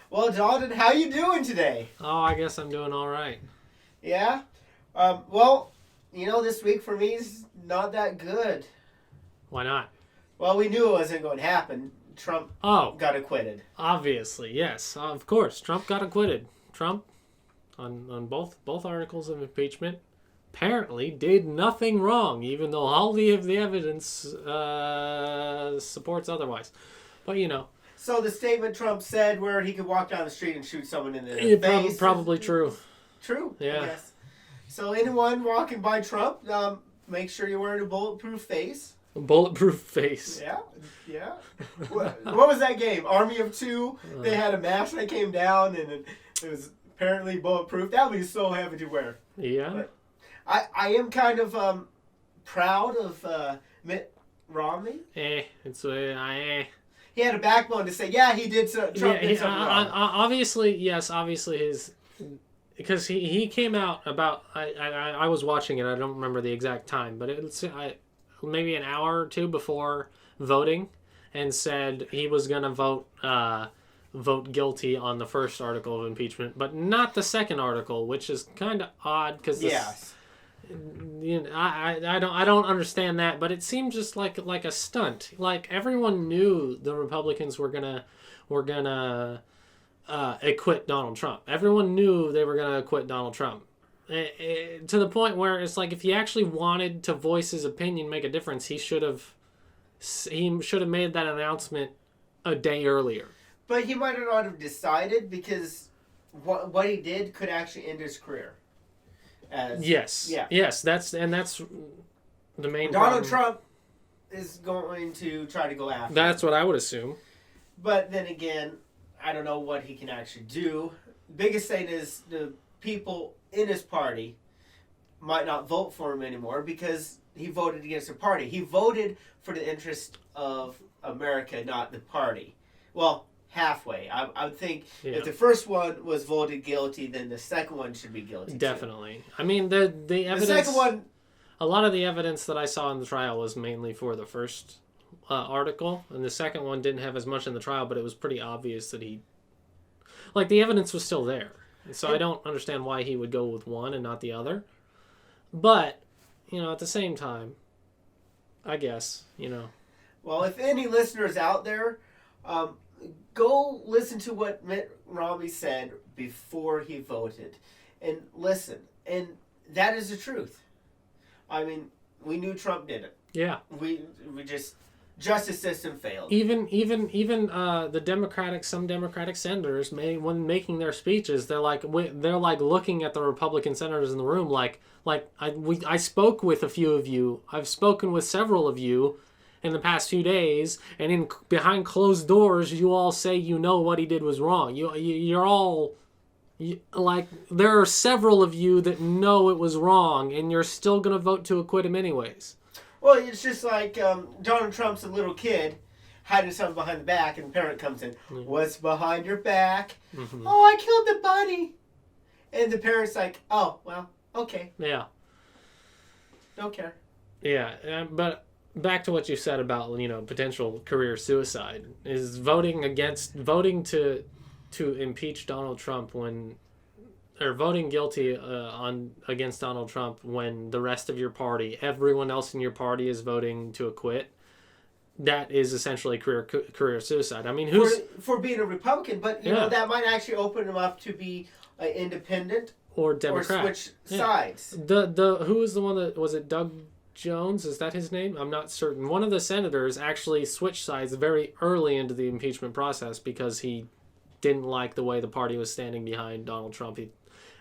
Well, Dalton, how you doing today? Oh, I guess I'm doing all right. Yeah? Well, this week for me is not that good. Why not? Well, we knew it wasn't going to happen. Trump got acquitted. Obviously, yes. Of course, Trump got acquitted. Trump, on both articles of impeachment, apparently did nothing wrong, even though all the evidence supports otherwise. But, So the statement Trump said where he could walk down the street and shoot someone in the face. Probably true. True, yeah. I guess. So anyone walking by Trump, make sure you're wearing a bulletproof face. A bulletproof face. Yeah. What was that game? Army of Two? They had a mask that came down and it was apparently bulletproof. That would be so heavy to wear. Yeah. But I am kind of proud of Mitt Romney. He had a backbone to say, yeah, he did Trump did something wrong. Obviously his... Because he came out about... I was watching it. I don't remember the exact time. But it's maybe an hour or two before voting and said he was going to vote guilty on the first article of impeachment, but not the second article, which is kind of odd because I don't understand that, but it seemed just like a stunt. Like everyone knew the Republicans were gonna acquit Donald Trump. Everyone knew they were gonna acquit Donald Trump. To the point where it's like if he actually wanted to voice his opinion, make a difference, he should have made that announcement a day earlier. But he might not have decided because what he did could actually end his career. Yes, that's the main. Donald Trump is going to try to go after. That's what I would assume. But then again, I don't know what he can actually do. Biggest thing is the people in his party might not vote for him anymore because he voted against the party. He voted for the interest of America, not the party. Well, halfway. I would think if the first one was voted guilty, then the second one should be guilty. Definitely. Too. I mean, the evidence. The second one. A lot of the evidence that I saw in the trial was mainly for the first article, and the second one didn't have as much in the trial, but it was pretty obvious that the evidence was still there. So I don't understand why he would go with one and not the other. But, at the same time, I guess, Well, if any listeners out there, go listen to what Mitt Romney said before he voted. And listen. And that is the truth. I mean, we knew Trump did it. Yeah. We just... Justice system failed. Even some Democratic senators when making their speeches, they're like looking at the Republican senators in the room I spoke with a few of you. I've spoken with several of you in the past few days, and behind closed doors, you all say what he did was wrong. You're all there are several of you that know it was wrong, and you're still gonna vote to acquit him anyways. Well, it's just like Donald Trump's a little kid hiding something behind the back, and the parent comes in. Mm-hmm. What's behind your back? Mm-hmm. Oh, I killed the bunny. And the parent's like, oh, well, okay. Yeah. Don't care. Yeah, but back to what you said about potential career suicide is voting to impeach Donald Trump or voting guilty against Donald Trump when the rest of your party, everyone else in your party is voting to acquit. That is essentially career suicide. I mean, for being a Republican, but that might actually open him up to be independent or Democrat or switch sides. Who was the one that was it? Doug Jones, is that his name? I'm not certain. One of the senators actually switched sides very early into the impeachment process because he didn't like the way the party was standing behind Donald Trump.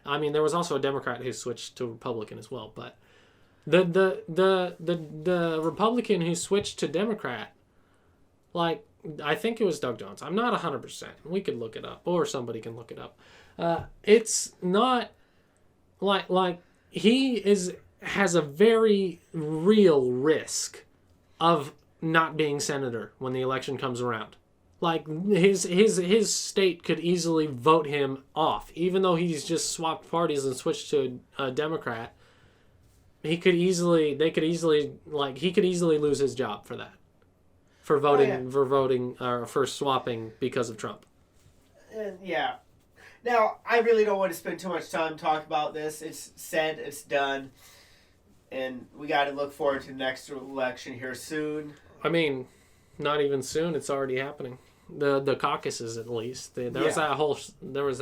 There was also a Democrat who switched to Republican as well, but the Republican who switched to Democrat, I think it was Doug Jones. I'm not 100%. We could look it up, or somebody can look it up. It's not he has a very real risk of not being senator when the election comes around. Like his state could easily vote him off, even though he's just swapped parties and switched to a Democrat. He could easily, they could easily, like he could easily lose his job for that, for voting or for swapping because of Trump. Yeah. Now, I really don't want to spend too much time talking about this. It's said, it's done, and we got to look forward to the next election here soon. I mean, not even soon. It's already happening. The caucuses, at least. There was that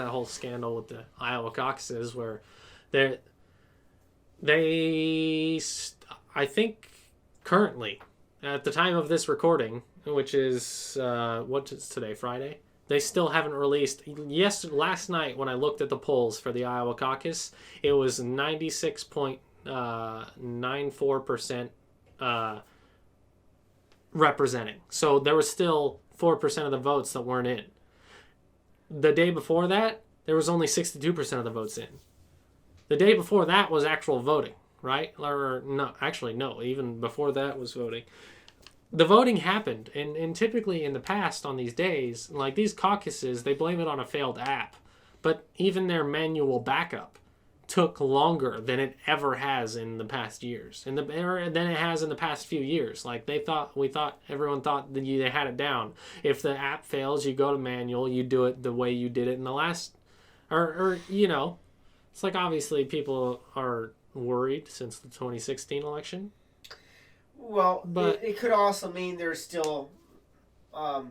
whole scandal with the Iowa caucuses where they I think currently at the time of this recording, which is what is today, Friday. They still haven't released. Yes, last night when I looked at the polls for the Iowa caucus, it was 96.94% representing. So there was still 4% of the votes that weren't in. The day before that, there was only 62% of the votes in. The day before that was actual voting, right? Or no, actually no. Even before that was voting. The voting happened, and typically in the past on these days, like these caucuses, they blame it on a failed app. But even their manual backup took longer than it ever has in the past years, than it has in the past few years. Like everyone thought that they had it down. If the app fails, you go to manual, you do it the way you did it in the last, or it's like obviously people are worried since the 2016 election. Well, but it could also mean there's still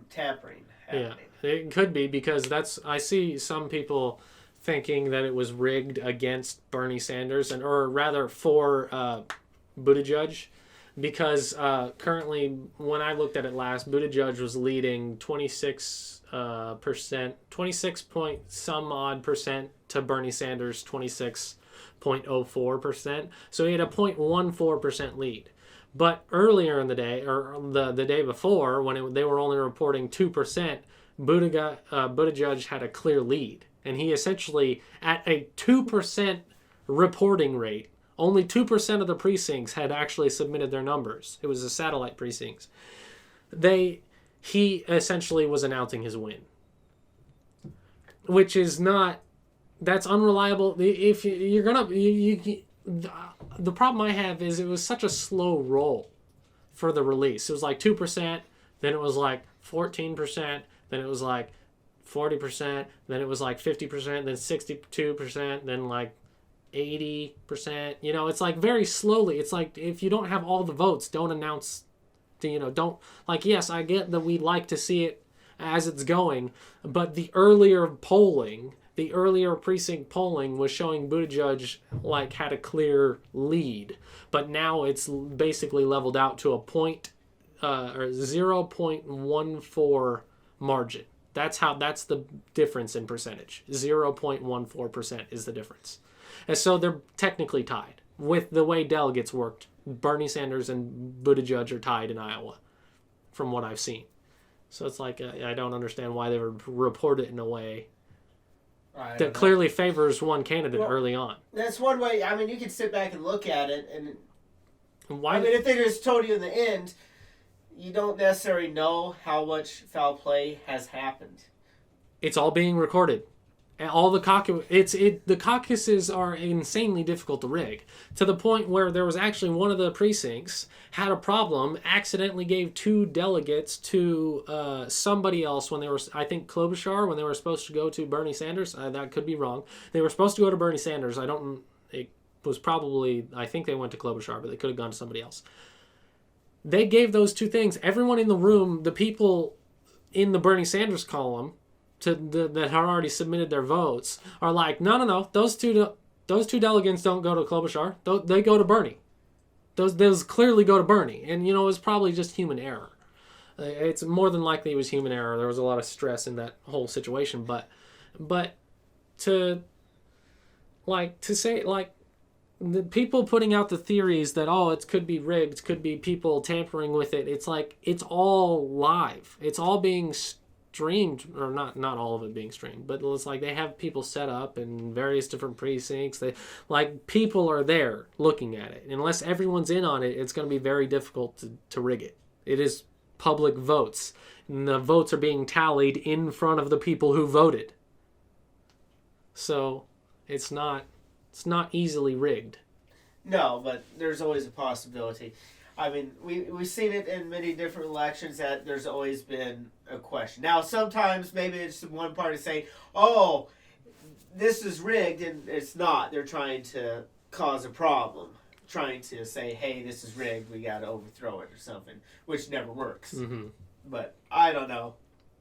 tampering happening. Yeah, it could be because I see some people thinking that it was rigged against Bernie Sanders or rather for Buttigieg, because currently when I looked at it last, Buttigieg was leading 26 point some odd percent to Bernie Sanders 26.04%. So he had a 0.14% lead. But earlier in the day, or the day before, when they were only reporting 2%, Buttigieg had a clear lead. And he essentially, at a 2% reporting rate, only 2% of the precincts had actually submitted their numbers. It was the satellite precincts. He essentially was announcing his win. Which is not, that's unreliable. If you're going to, the problem I have is it was such a slow roll for the release. It was like 2%, then it was like 14%, then it was like 40%, then it was like 50%, then 62%, then like 80%. It's like very slowly. It's like if you don't have all the votes, don't announce, don't, like, yes, I get that we like to see it as it's going, but the earlier precinct polling was showing Buttigieg like had a clear lead, but now it's basically leveled out to a 0.14 margin. That's the difference in percentage. 0.14% is the difference. And so they're technically tied. With the way delegates worked, Bernie Sanders and Buttigieg are tied in Iowa, from what I've seen. So it's like, I don't understand why they would report it in a way that clearly favors one candidate early on. That's one way. I mean, you can sit back and look at it, and why? I mean, if they just told you in the end, you don't necessarily know how much foul play has happened. It's all being recorded. All the the caucuses are insanely difficult to rig, to the point where there was actually one of the precincts had a problem, accidentally gave 2 delegates to somebody else when they were, I think Klobuchar, when they were supposed to go to Bernie Sanders. That could be wrong. They were supposed to go to Bernie Sanders. It was probably, I think they went to Klobuchar, but they could have gone to somebody else. They gave those 2 things. Everyone in the room, the people in the Bernie Sanders column, that had already submitted their votes, are like, no, those two delegates don't go to Klobuchar. They go to Bernie. Those clearly go to Bernie. And, it was probably just human error. It's more than likely it was human error. There was a lot of stress in that whole situation. But to say, like, the people putting out the theories that, it could be rigged, could be people tampering with it, it's like, it's all live. It's all being streamed, or not all of it being streamed, but it's like they have people set up in various different precincts. People are there looking at it. Unless everyone's in on it, it's going to be very difficult to rig it. It is public votes. And the votes are being tallied in front of the people who voted. So it's not easily rigged. No, but there's always a possibility. I mean, we've seen it in many different elections that there's always been a question. Now, sometimes maybe it's one party saying, oh, this is rigged, and it's not. They're trying to cause a problem. Trying to say, hey, this is rigged, we got to overthrow it or something, which never works. Mm-hmm. But I don't know.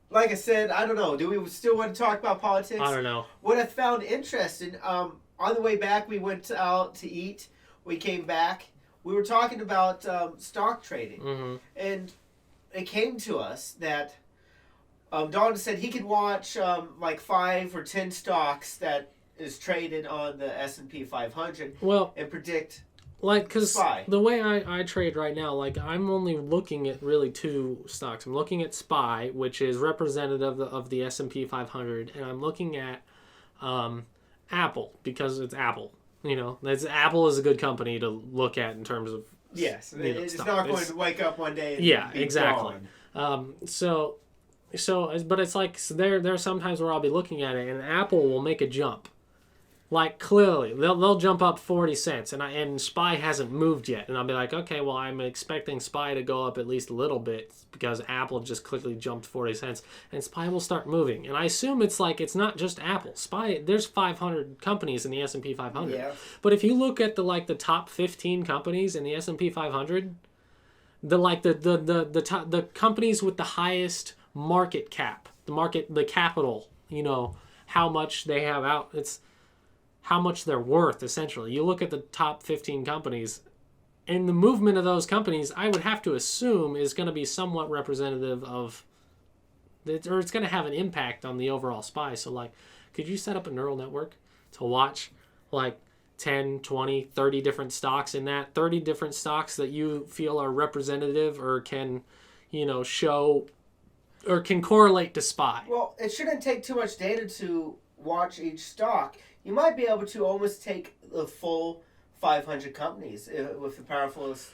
Like I said, I don't know. Do we still want to talk about politics? I don't know. What I found interesting, on the way back, we went out to eat. We came back. We were talking about stock trading. Mm-hmm. And it came to us that Don said he could watch like 5 or 10 stocks that is traded on the S&P 500 and predict. Like, because the way I trade right now, like, I'm only looking at really 2 stocks. I'm looking at SPY, which is representative of the S&P 500, and I'm looking at Apple, because it's Apple. You know, Apple is a good company to look at in terms of yes, it's not going to wake up one day and be exactly. gone. But it's like there are sometimes where I'll be looking at it, and Apple will make a jump. Like, clearly, they'll jump up 40 cents, and SPY hasn't moved yet. And I'll be like, okay, well, I'm expecting SPY to go up at least a little bit because Apple just quickly jumped 40 cents. And SPY will start moving. And I assume it's not just Apple. SPY, there's 500 companies in the S&P 500. Yeah. But if you look at the top 15 companies in the S&P 500, the companies with the highest market cap, the capital, you know, how much they have out, it's how much they're worth, essentially. You look at the top 15 companies, and the movement of those companies, I would have to assume, is going to be somewhat representative of, or it's going to have an impact on the overall SPY. So, like, could you set up a neural network to watch, like, 10, 20, 30 different stocks in that, 30 different stocks that you feel are representative or can, you know, show, or can correlate to SPY? Well, it shouldn't take too much data to watch each stock. You might be able to almost take the full 500 companies with the powerful. With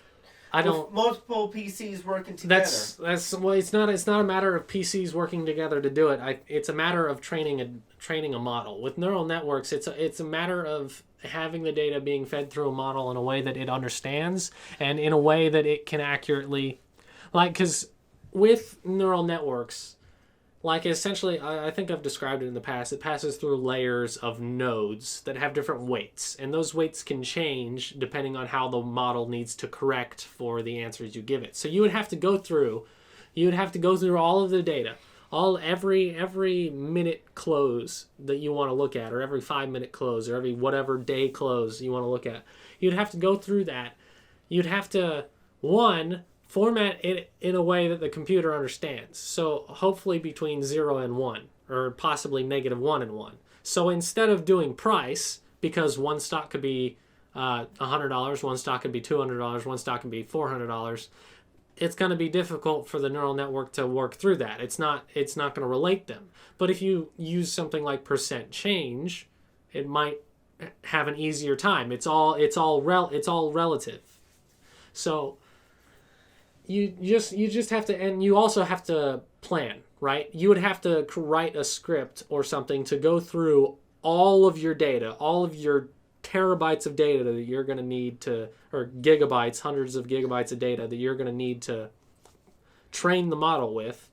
multiple PCs working together. That's well. It's not a matter of PCs working together to do it. It's a matter of training a model. With neural networks, it's a matter of having the data being fed through a model in a way that it understands and in a way that it can accurately, like, because with neural networks. Like, essentially, I think I've described it in the past, it passes through layers of nodes that have different weights. And those weights can change depending on how the model needs to correct for the answers you give it. So you would have to go through all of the data, every minute close that you want to look at, or every 5-minute close, or every whatever day close you want to look at. You'd have to go through that. You'd have to, format it in a way that the computer understands. So hopefully between 0 and 1, or possibly -1 and 1. So instead of doing price, because one stock could be $100, one stock could be $200, one stock could be $400, it's going to be difficult for the neural network to work through that. It's not going to relate them. But if you use something like percent change, it might have an easier time. It's all relative. So you just have to, and you also have to plan, right? You would have to write a script or something to go through all of your data, all of your terabytes of data that you're going to need to, or gigabytes, hundreds of gigabytes of data that you're going to need to train the model with.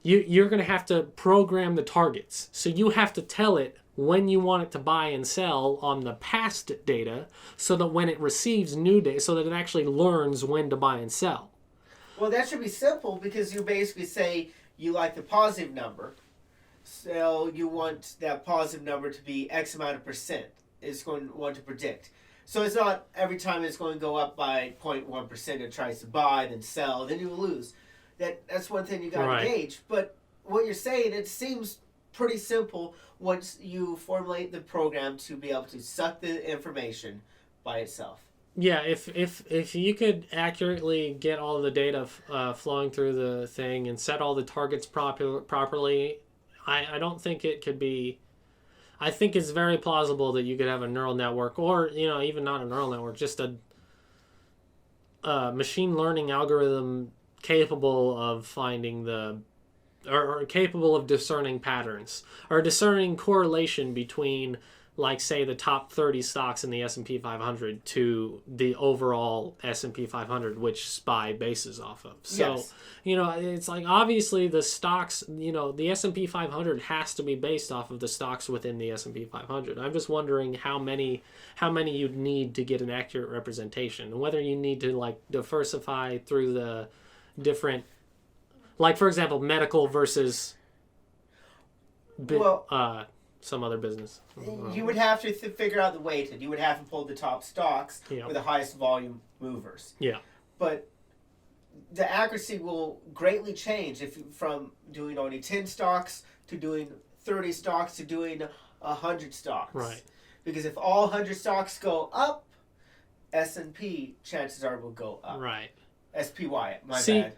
You're going to have to program the targets. So you have to tell it when you want it to buy and sell on the past data, so that when it receives new data, so that it actually learns when to buy and sell. Well, that should be simple, because you basically say you like the positive number, so you want that positive number to be X amount of percent. It's going to want to predict. So it's not every time it's going to go up by 0.1%, it tries to buy, then sell, then you lose. That's one thing you got to gauge. But what you're saying, it seems pretty simple once you formulate the program to be able to suck the information by itself. Yeah, if you could accurately get all the data flowing through the thing and set all the targets properly, I don't think it could be. I think it's very plausible that you could have a neural network, or even not a neural network, just a machine learning algorithm capable of finding or capable of discerning patterns or discerning correlation between, like, say, the top 30 stocks in the S&P 500 to the overall S&P 500, which SPY bases off of. So, Yes. It's like, obviously the stocks, the S&P 500 has to be based off of the stocks within the S&P 500. I'm just wondering how many you'd need to get an accurate representation, and whether you need to, like, diversify through the different, like, for example, medical versus some other business. You would have to figure out the weighted. You would have to pull the top stocks Yeah. with the highest volume movers. Yeah. But the accuracy will greatly change from doing only 10 stocks to doing 30 stocks to doing 100 stocks. Right. Because if all 100 stocks go up, S&P chances are will go up. Right. SPY, my See, bad.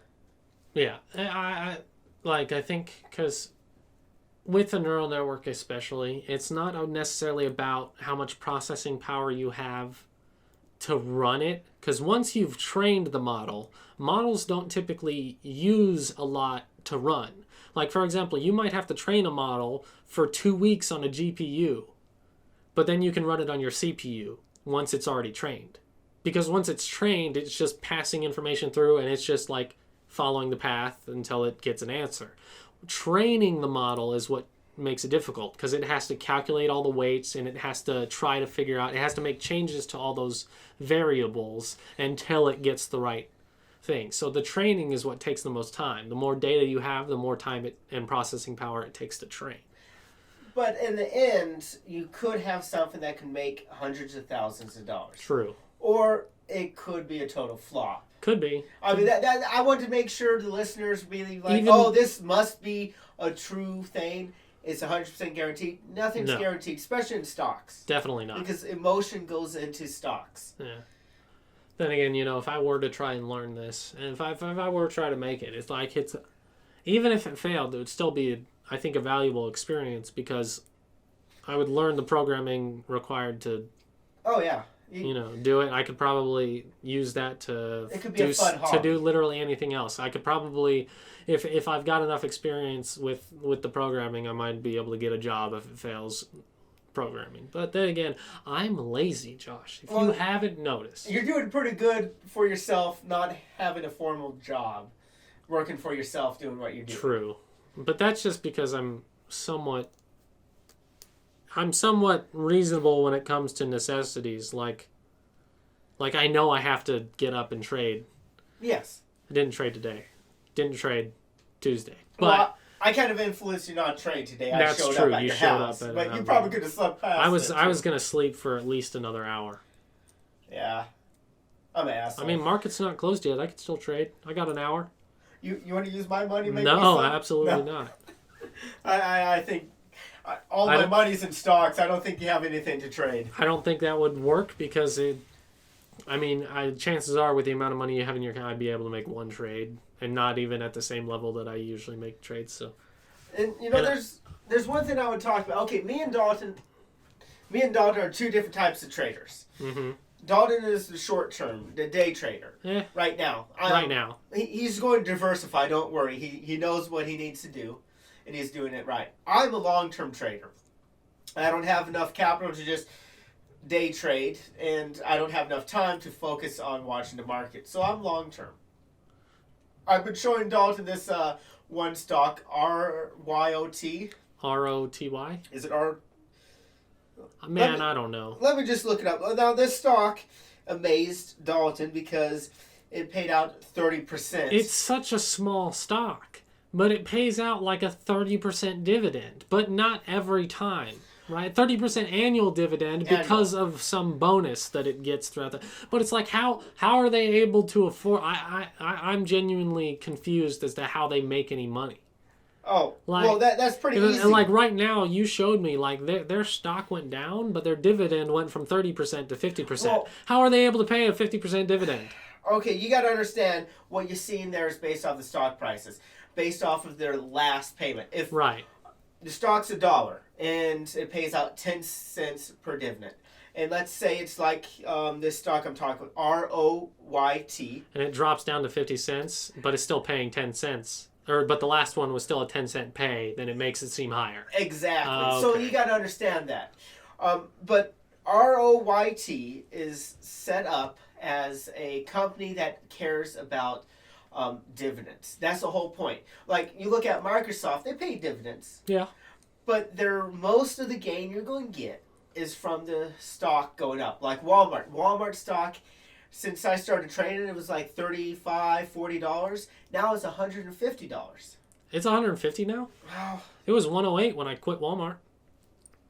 Yeah. I think because with a neural network especially, it's not necessarily about how much processing power you have to run it. Because once you've trained the models don't typically use a lot to run. Like, for example, you might have to train a model for 2 weeks on a GPU, but then you can run it on your CPU once it's already trained. Because once it's trained, it's just passing information through, and it's just like following the path until it gets an answer. Training the model is what makes it difficult, because it has to calculate all the weights, and it has to try to figure out, it has to make changes to all those variables until it gets the right thing. So the training is what takes the most time. The more data you have, the more time and processing power it takes to train. But in the end, you could have something that can make hundreds of thousands of dollars. True. Or it could be a total flop. Could be. I mean, that I want to make sure the listeners really like, this must be a true thing. It's 100% guaranteed. Nothing's guaranteed, especially in stocks. Definitely not. Because emotion goes into stocks. Yeah. Then again, if I were to try and learn this, and if I were to try to make it, it's like even if it failed, it would still be, I think, a valuable experience, because I would learn the programming required to. Oh yeah. Do it. I could probably use that to do literally anything else. I could probably, if I've got enough experience with the programming, I might be able to get a job if it fails programming. But then again, I'm lazy, Josh. If you haven't noticed. You're doing pretty good for yourself, not having a formal job, working for yourself, doing what you're doing. True. But that's just because I'm somewhat reasonable when it comes to necessities. Like I know I have to get up and trade. Yes. I didn't trade today. Didn't trade Tuesday. But I kind of influenced you not to trade today. That's I showed true. up at You your showed house, up at but you probably could have slept past. I was gonna sleep for at least another hour. Yeah. I'm an asshole. I mean, market's not closed yet. I could still trade. I got an hour. You want to use my money? To make No, absolutely not. I think all my money's in stocks. I don't think you have anything to trade. I don't think that would work, because chances are, with the amount of money you have in your account, I'd be able to make one trade, and not even at the same level that I usually make trades. So, and there's one thing I would talk about. Okay, me and Dalton are two different types of traders. Mm-hmm. Dalton is the short term, the day trader. Yeah. Right now. He's going to diversify. Don't worry. He knows what he needs to do, and he's doing it right. I'm a long term trader. I don't have enough capital to just day trade, and I don't have enough time to focus on watching the market. So I'm long term. I've been showing Dalton this one stock, RYOT. ROTY? Is it R? Man, I don't know. Let me just look it up. Now, this stock amazed Dalton because it paid out 30%. It's such a small stock, but it pays out like a 30% dividend, but not every time. Right, 30% annual dividend because of some bonus that it gets throughout the. But it's like, how are they able to afford? I'm genuinely confused as to how they make any money. Oh, well, that's pretty easy. And like right now, you showed me like their stock went down, but their dividend went from 30% to 50%. Well, how are they able to pay a 50% dividend? Okay, you got to understand what you're seeing there is based off the stock prices, based off of their last payment. If right. The stock's $1. and it pays out 10 cents per dividend. And let's say it's like this stock I'm talking about, ROYT. And it drops down to 50 cents, but it's still paying 10 cents. But the last one was still a 10-cent pay, then it makes it seem higher. Exactly. Okay. So you got to understand that. But ROYT is set up as a company that cares about dividends. That's the whole point. Like, you look at Microsoft, they pay dividends. Yeah. But most of the gain you're going to get is from the stock going up. Like Walmart. Walmart stock, since I started trading, it was like $35, $40. Now it's $150. It's $150 now? Wow. It was $108 when I quit Walmart.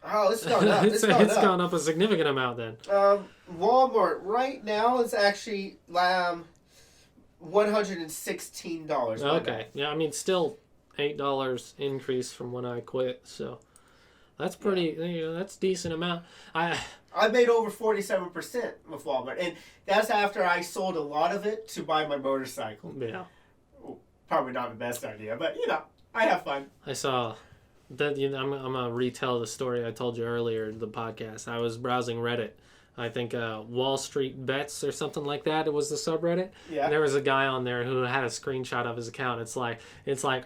Oh, it's gone up. It's gone up a significant amount then. Walmart right now is actually $116. Okay. Yeah, I mean, still $8 increase from when I quit, so that's pretty. That's a decent amount. I made over 47% with Walmart, and that's after I sold a lot of it to buy my motorcycle. Yeah. Probably not the best idea, but I have fun. I saw that. I'm gonna retell the story I told you earlier in the podcast. I was browsing Reddit. I think Wall Street Bets or something like that. It was the subreddit. Yeah. And there was a guy on there who had a screenshot of his account. It's like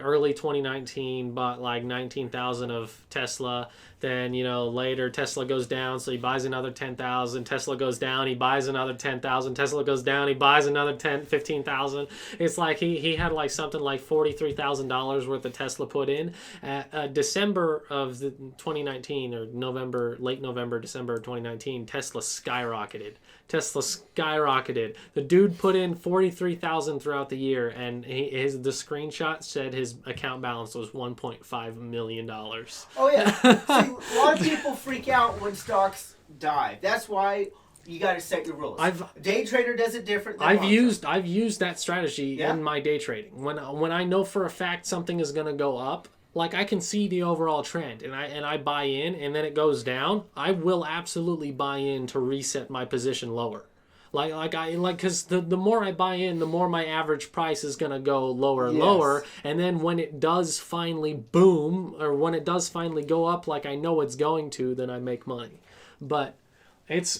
early 2019, bought like 19,000 of Tesla. Then later Tesla goes down, so he buys another 10,000. Tesla goes down, he buys another 10,000. Tesla goes down, he buys another 15,000. It's like he had like something like $43,000 worth of Tesla put in. December of 2019 or late November, December of 2019, Tesla skyrocketed. The dude put in 43,000 throughout the year, and the screenshot said his account balance was $1.5 million. Oh yeah. See, a lot of people freak out when stocks dive. That's why you got to set your rules. Day trader does it different. Than I've used that strategy in my day trading. When I know for a fact something is going to go up, like I can see the overall trend, and I buy in, and then it goes down, I will absolutely buy in to reset my position lower. Because the more I buy in, the more my average price is going to go lower and lower. And then when it does finally boom, or when it does finally go up like I know it's going to, then I make money. But it's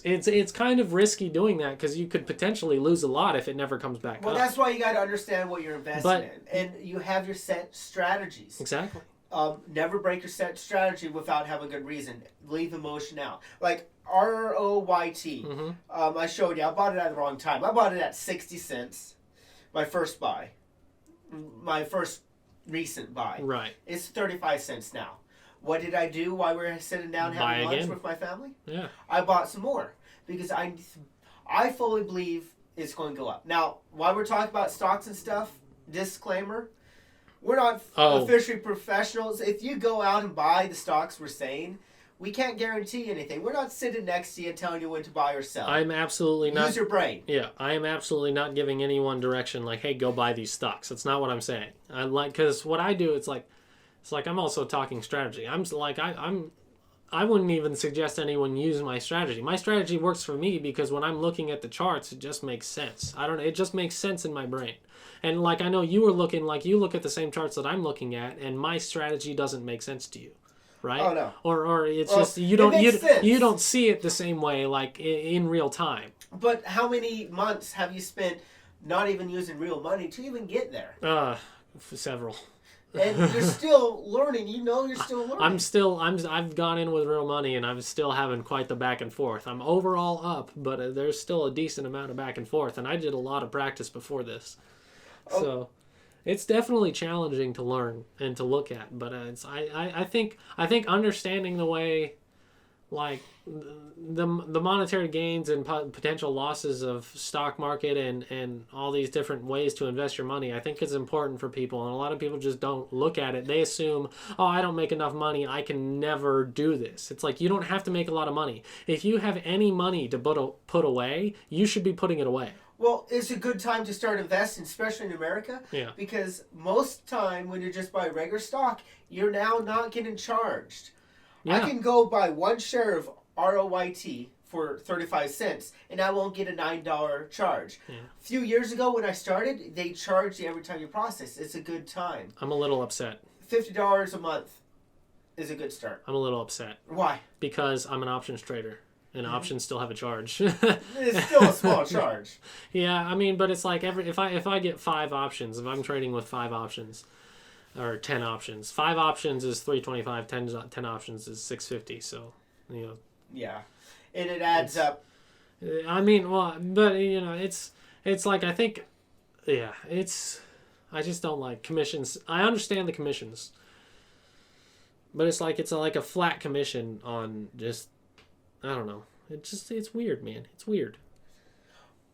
kind of risky doing that because you could potentially lose a lot if it never comes back up. Well, that's why you got to understand what you're investing in. And you have your set strategies. Exactly. Never break your set strategy without having a good reason. Leave emotion out. Like ROYT. Mm-hmm. I showed you. I bought it at the wrong time. I bought it at 60 cents. My first buy. My first recent buy. Right. It's 35 cents now. What did I do while we were sitting down having lunch with my family? Yeah. I bought some more because I fully believe it's going to go up. Now, while we're talking about stocks and stuff, disclaimer, we're not officially professionals. If you go out and buy the stocks we're saying, we can't guarantee anything. We're not sitting next to you and telling you when to buy or sell. I'm absolutely not. Use your brain. Yeah, I am absolutely not giving anyone direction like, hey, go buy these stocks. That's not what I'm saying. Because what I do, it's like I'm also talking strategy. I wouldn't even suggest anyone use my strategy. My strategy works for me because when I'm looking at the charts, it just makes sense. It just makes sense in my brain. And like I know you were looking, like you look at the same charts that I'm looking at, and my strategy doesn't make sense to you, right? Oh no. Or it's just you don't see it the same way, like in real time. But how many months have you spent not even using real money to even get there? Several. And you're still learning. You're still learning. I've gone in with real money, and I'm still having quite the back and forth. I'm overall up, but there's still a decent amount of back and forth, and I did a lot of practice before this. So it's definitely challenging to learn and to look at, but I think understanding the way, like the monetary gains and potential losses of stock market and all these different ways to invest your money, I think is important for people, and a lot of people just don't look at it. They assume, I don't make enough money, I can never do this. It's like, you don't have to make a lot of money. If you have any money to put away, you should be putting it away. Well, it's a good time to start investing, especially in America. Yeah. Because most time when you just buy regular stock, you're now not getting charged. Yeah. I can go buy one share of ROYT for 35 cents, and I won't get a $9 charge. Yeah. A few years ago when I started, they charged you every time you process. It's a good time. I'm a little upset. $50 a month. is a good start. I'm a little upset. Why? Because I'm an options trader, and options still have a charge. It's still a small charge. Yeah, I mean, but it's like if I get 5 options, if I'm trading with 5 options, or 10 options, 5 options is $325, 10 options is $650. So, Yeah, and it adds up. I mean, well, but it's like I think, yeah, I just don't like commissions. I understand the commissions, but it's like a flat commission on just, I don't know. It's weird, man. It's weird.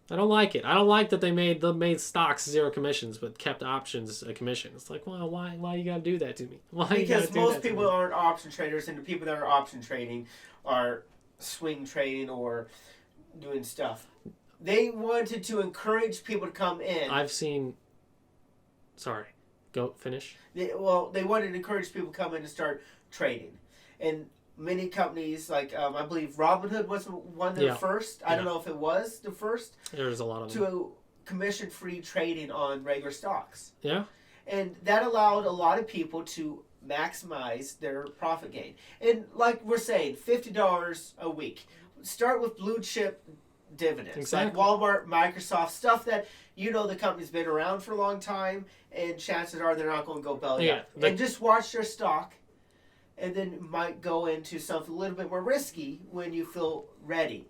I don't like it. I don't like that they made stocks 0 commissions but kept options a commission. It's like, well, why you gotta do that to me? Because most people aren't option traders, and the people that are option trading are swing trading or doing stuff. They wanted to encourage people to come in. I've seen. Sorry, go finish. They wanted to encourage people to come in and start trading, and many companies like I believe Robinhood was one of the first. I don't know if it was the first. There's a lot of them. To commission-free trading on regular stocks. Yeah, and that allowed a lot of people to maximize their profit gain. And like we're saying, $50 a week. Start with blue chip dividends, exactly. Like Walmart, Microsoft, stuff that the company's been around for a long time, and chances are they're not going to go belly up. And just watch their stock, and then might go into something a little bit more risky when you feel ready.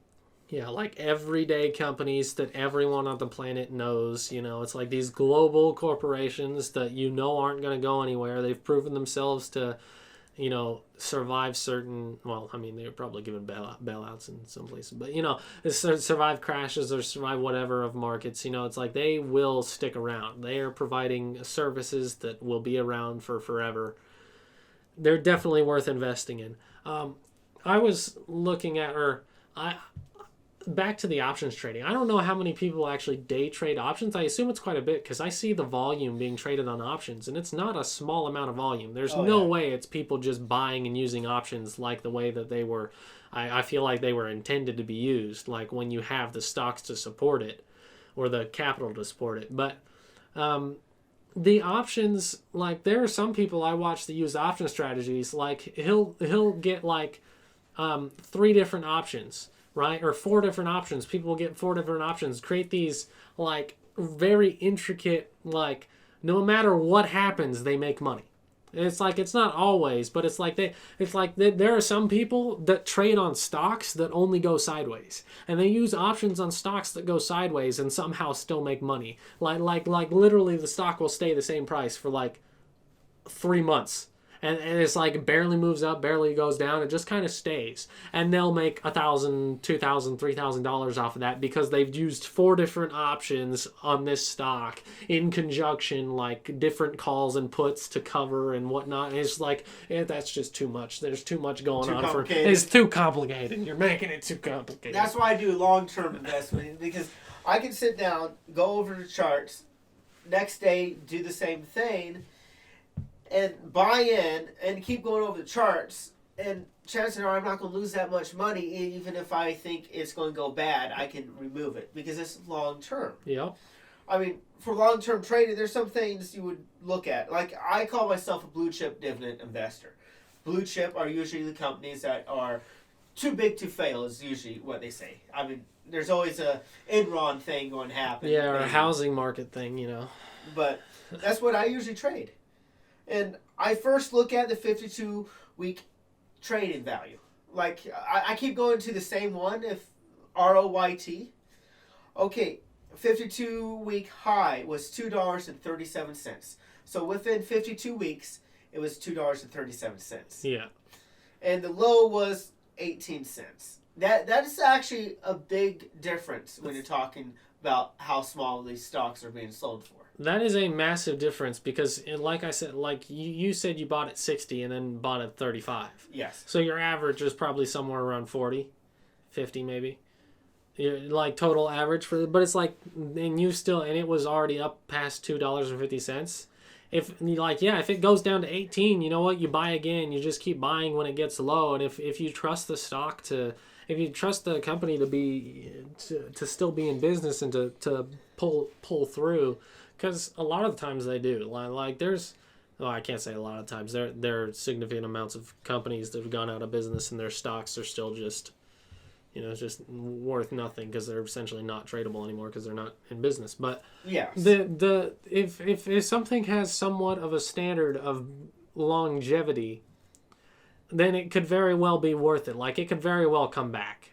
Yeah, like everyday companies that everyone on the planet knows. It's like these global corporations that aren't going to go anywhere. They've proven themselves to, survive certain. Well, I mean, they were probably given bailouts in some places, but survive crashes or survive whatever of markets. It's like they will stick around. They are providing services that will be around for forever. They're definitely worth investing in. I was looking at, back to the options trading. I don't know how many people actually day trade options. I assume it's quite a bit because I see the volume being traded on options, and it's not a small amount of volume. There's no way it's people just buying and using options like the way that they were. I feel like they were intended to be used, like when you have the stocks to support it or the capital to support it. But the options, like there are some people I watch that use option strategies. Like he'll get like 3 different options. Right? Or 4 different options. People will get 4 different options. Create these like very intricate, like no matter what happens, they make money. It's like it's not always, but it's like there are some people that trade on stocks that only go sideways, and they use options on stocks that go sideways and somehow still make money. Like literally the stock will stay the same price for like 3 months. And it's like barely moves up, barely goes down. It just kind of stays. And they'll make $1,000, $2,000, $3,000 off of that because they've used 4 different options on this stock in conjunction, like different calls and puts to cover and whatnot. And it's like, that's just too much. There's too much going on. It's too complicated. You're making it too complicated. That's why I do long-term investment, because I can sit down, go over the charts, next day do the same thing, and buy in and keep going over the charts, and chances are I'm not going to lose that much money. Even if I think it's going to go bad, I can remove it because it's long term. Yeah. I mean, for long term trading, there's some things you would look at. Like, I call myself a blue chip dividend investor. Blue chip are usually the companies that are too big to fail, is usually what they say. I mean, there's always a Enron thing going to happen. Yeah, or a housing market thing, But that's what I usually trade. And I first look at the 52-week trading value. Like, I keep going to the same one, if ROYT. Okay, 52-week high was $2.37. So within 52 weeks, it was $2.37. Yeah. And the low was 18 cents. That is actually a big difference when you're talking about how small these stocks are being sold for. That is a massive difference because, like I said, like you said you bought at 60 and then bought at 35. Yes. So your average is probably somewhere around 40, 50 maybe. Like total average but it's like, and it was already up past $2.50. If it goes down to 18, you know what? You buy again. You just keep buying when it gets low. And if you trust the stock if you trust the company to still be in business and to pull through, because a lot of the times they do. Like there's well, I can't say a lot of times. There are significant amounts of companies that have gone out of business and their stocks are still just, just worth nothing because they're essentially not tradable anymore because they're not in business. But Yes. if something has somewhat of a standard of longevity, then it could very well be worth it. Like, it could very well come back.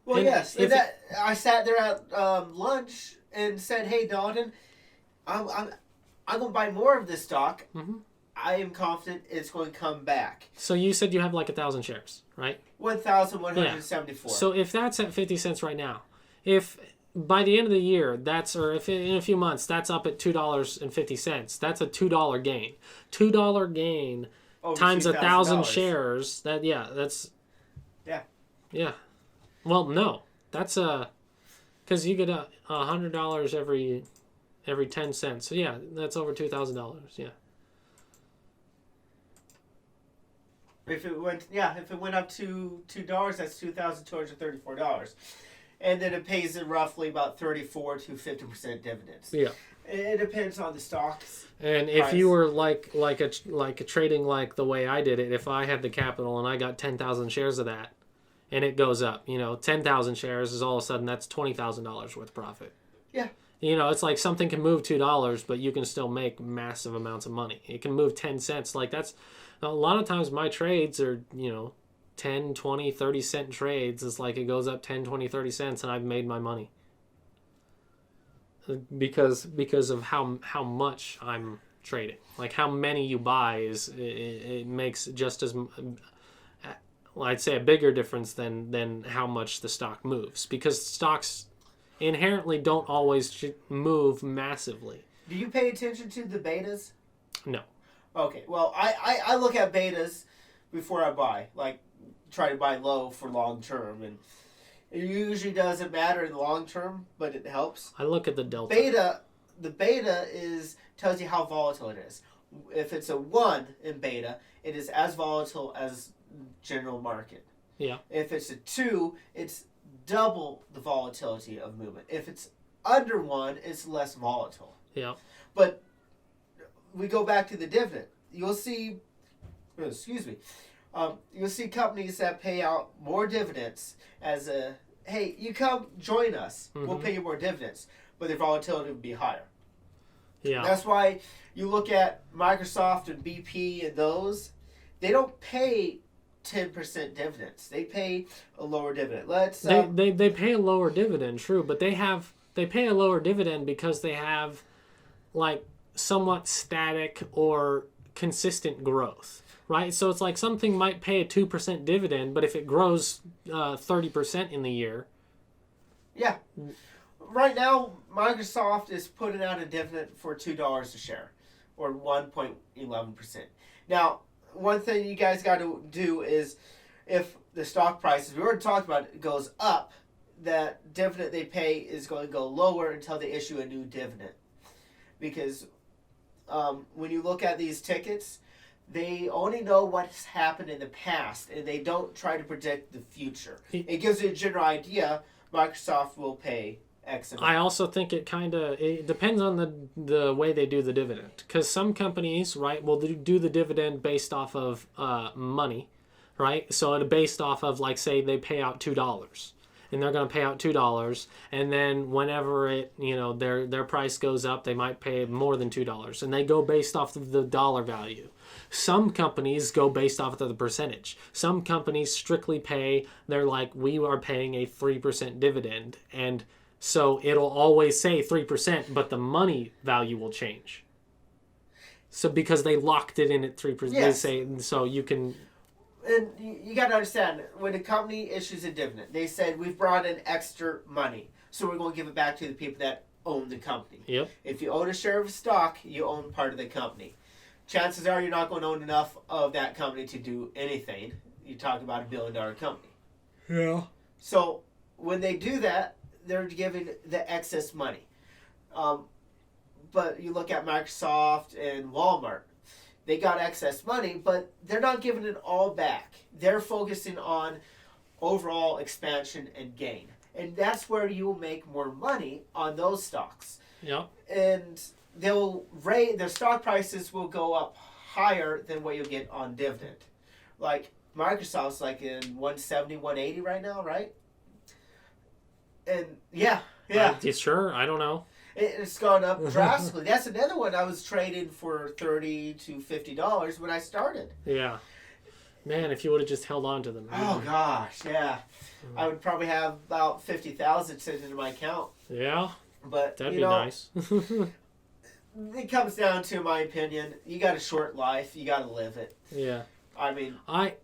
Well, And yes. if I sat there at lunch and said, "Hey, Dalton, I'm going to buy more of this stock. Mm-hmm. I am confident it's going to come back." So you said you have like 1,000 shares, right? 1,174. So if that's at 50 cents right now, if by the end of the year or if in a few months that's up at $2.50, that's a $2 gain. $2 gain Over times 1,000 $2,000. shares. That's Yeah. Well, no, that's because you get $100 every 10 cents. So yeah, that's over $2,000. Yeah. If it went up to $2, that's $2,234, and then it pays it roughly about 34 to 50% dividends. Yeah. It depends on the stocks. And if you were like a trading like the way I did it, if I had the capital and I got 10,000 shares of that, and it goes up, 10,000 shares is all of a sudden that's $20,000 worth of profit. Yeah. It's like something can move $2, but you can still make massive amounts of money. It can move 10 cents. Like, that's a lot of times my trades are, 10, 20, 30 cent trades. It's like it goes up 10, 20, 30 cents and I've made my money. Because of how much I'm trading. Like, how many you buy it makes just as, well, I'd say a bigger difference than how much the stock moves, because stocks inherently don't always move massively. Do you pay attention to the betas? No. Okay, well, I look at betas before I buy, like try to buy low for long term, and it usually doesn't matter in the long term, but it helps. I look at the delta. The beta tells you how volatile it is. If it's a 1 in beta, it is as volatile as general market. Yeah. If it's a 2, it's double the volatility of movement. If it's under 1, it's less volatile. Yeah. But we go back to the dividend. You'll see companies that pay out more dividends as a, hey, you come join us, we'll pay you more dividends, but their volatility would be higher. Yeah. That's why you look at Microsoft and BP and those, they don't pay 10% dividends. They pay a lower dividend. They pay a lower dividend, true, but they pay a lower dividend because they have like somewhat static or consistent growth, right? So it's like something might pay a 2% dividend, but if it grows 30% in the year. Yeah. Right now, Microsoft is putting out a dividend for $2 a share, or 1.11%. Now, one thing you guys got to do is, if the stock price, we already talked about it, goes up, that dividend they pay is going to go lower until they issue a new dividend. Because when you look at these tickets, they only know what's happened in the past, and they don't try to predict the future. It gives you a general idea. Microsoft will pay X amount. I also think it depends on the way they do the dividend, because some companies, right, will do the dividend based off of money, right? So it's based off of, like, say they pay out $2, and they're going to pay out $2, and then whenever their price goes up, they might pay more than $2, and they go based off of the dollar value. Some companies go based off of the percentage. Some companies strictly pay, they're like, we are paying a 3% dividend, and so it'll always say 3%, but the money value will change. So because they locked it in at 3%, yes. They say, so you can. And you got to understand, when a company issues a dividend, they said, we've brought in extra money, so we're going to give it back to the people that own the company. Yep. If you own a share of stock, you own part of the company. Chances are you're not going to own enough of that company to do anything. You talk about a $1 billion company. Yeah. So when they do that, they're giving the excess money. But you look at Microsoft and Walmart, they got excess money, but they're not giving it all back. They're focusing on overall expansion and gain. And that's where you will make more money on those stocks. Yeah. And their stock prices will go up higher than what you'll get on dividend. Like Microsoft's like in 170, 180 right now, right? And yeah. Sure, I don't know. It's gone up drastically. That's another one I was trading for $30 to $50 when I started. Yeah. Man, if you would have just held on to them. Oh gosh, yeah. I would probably have about 50,000 sitting in my account. Yeah. But that'd be nice. It comes down to, my opinion, you got a short life, you got to live it. Yeah. I mean, I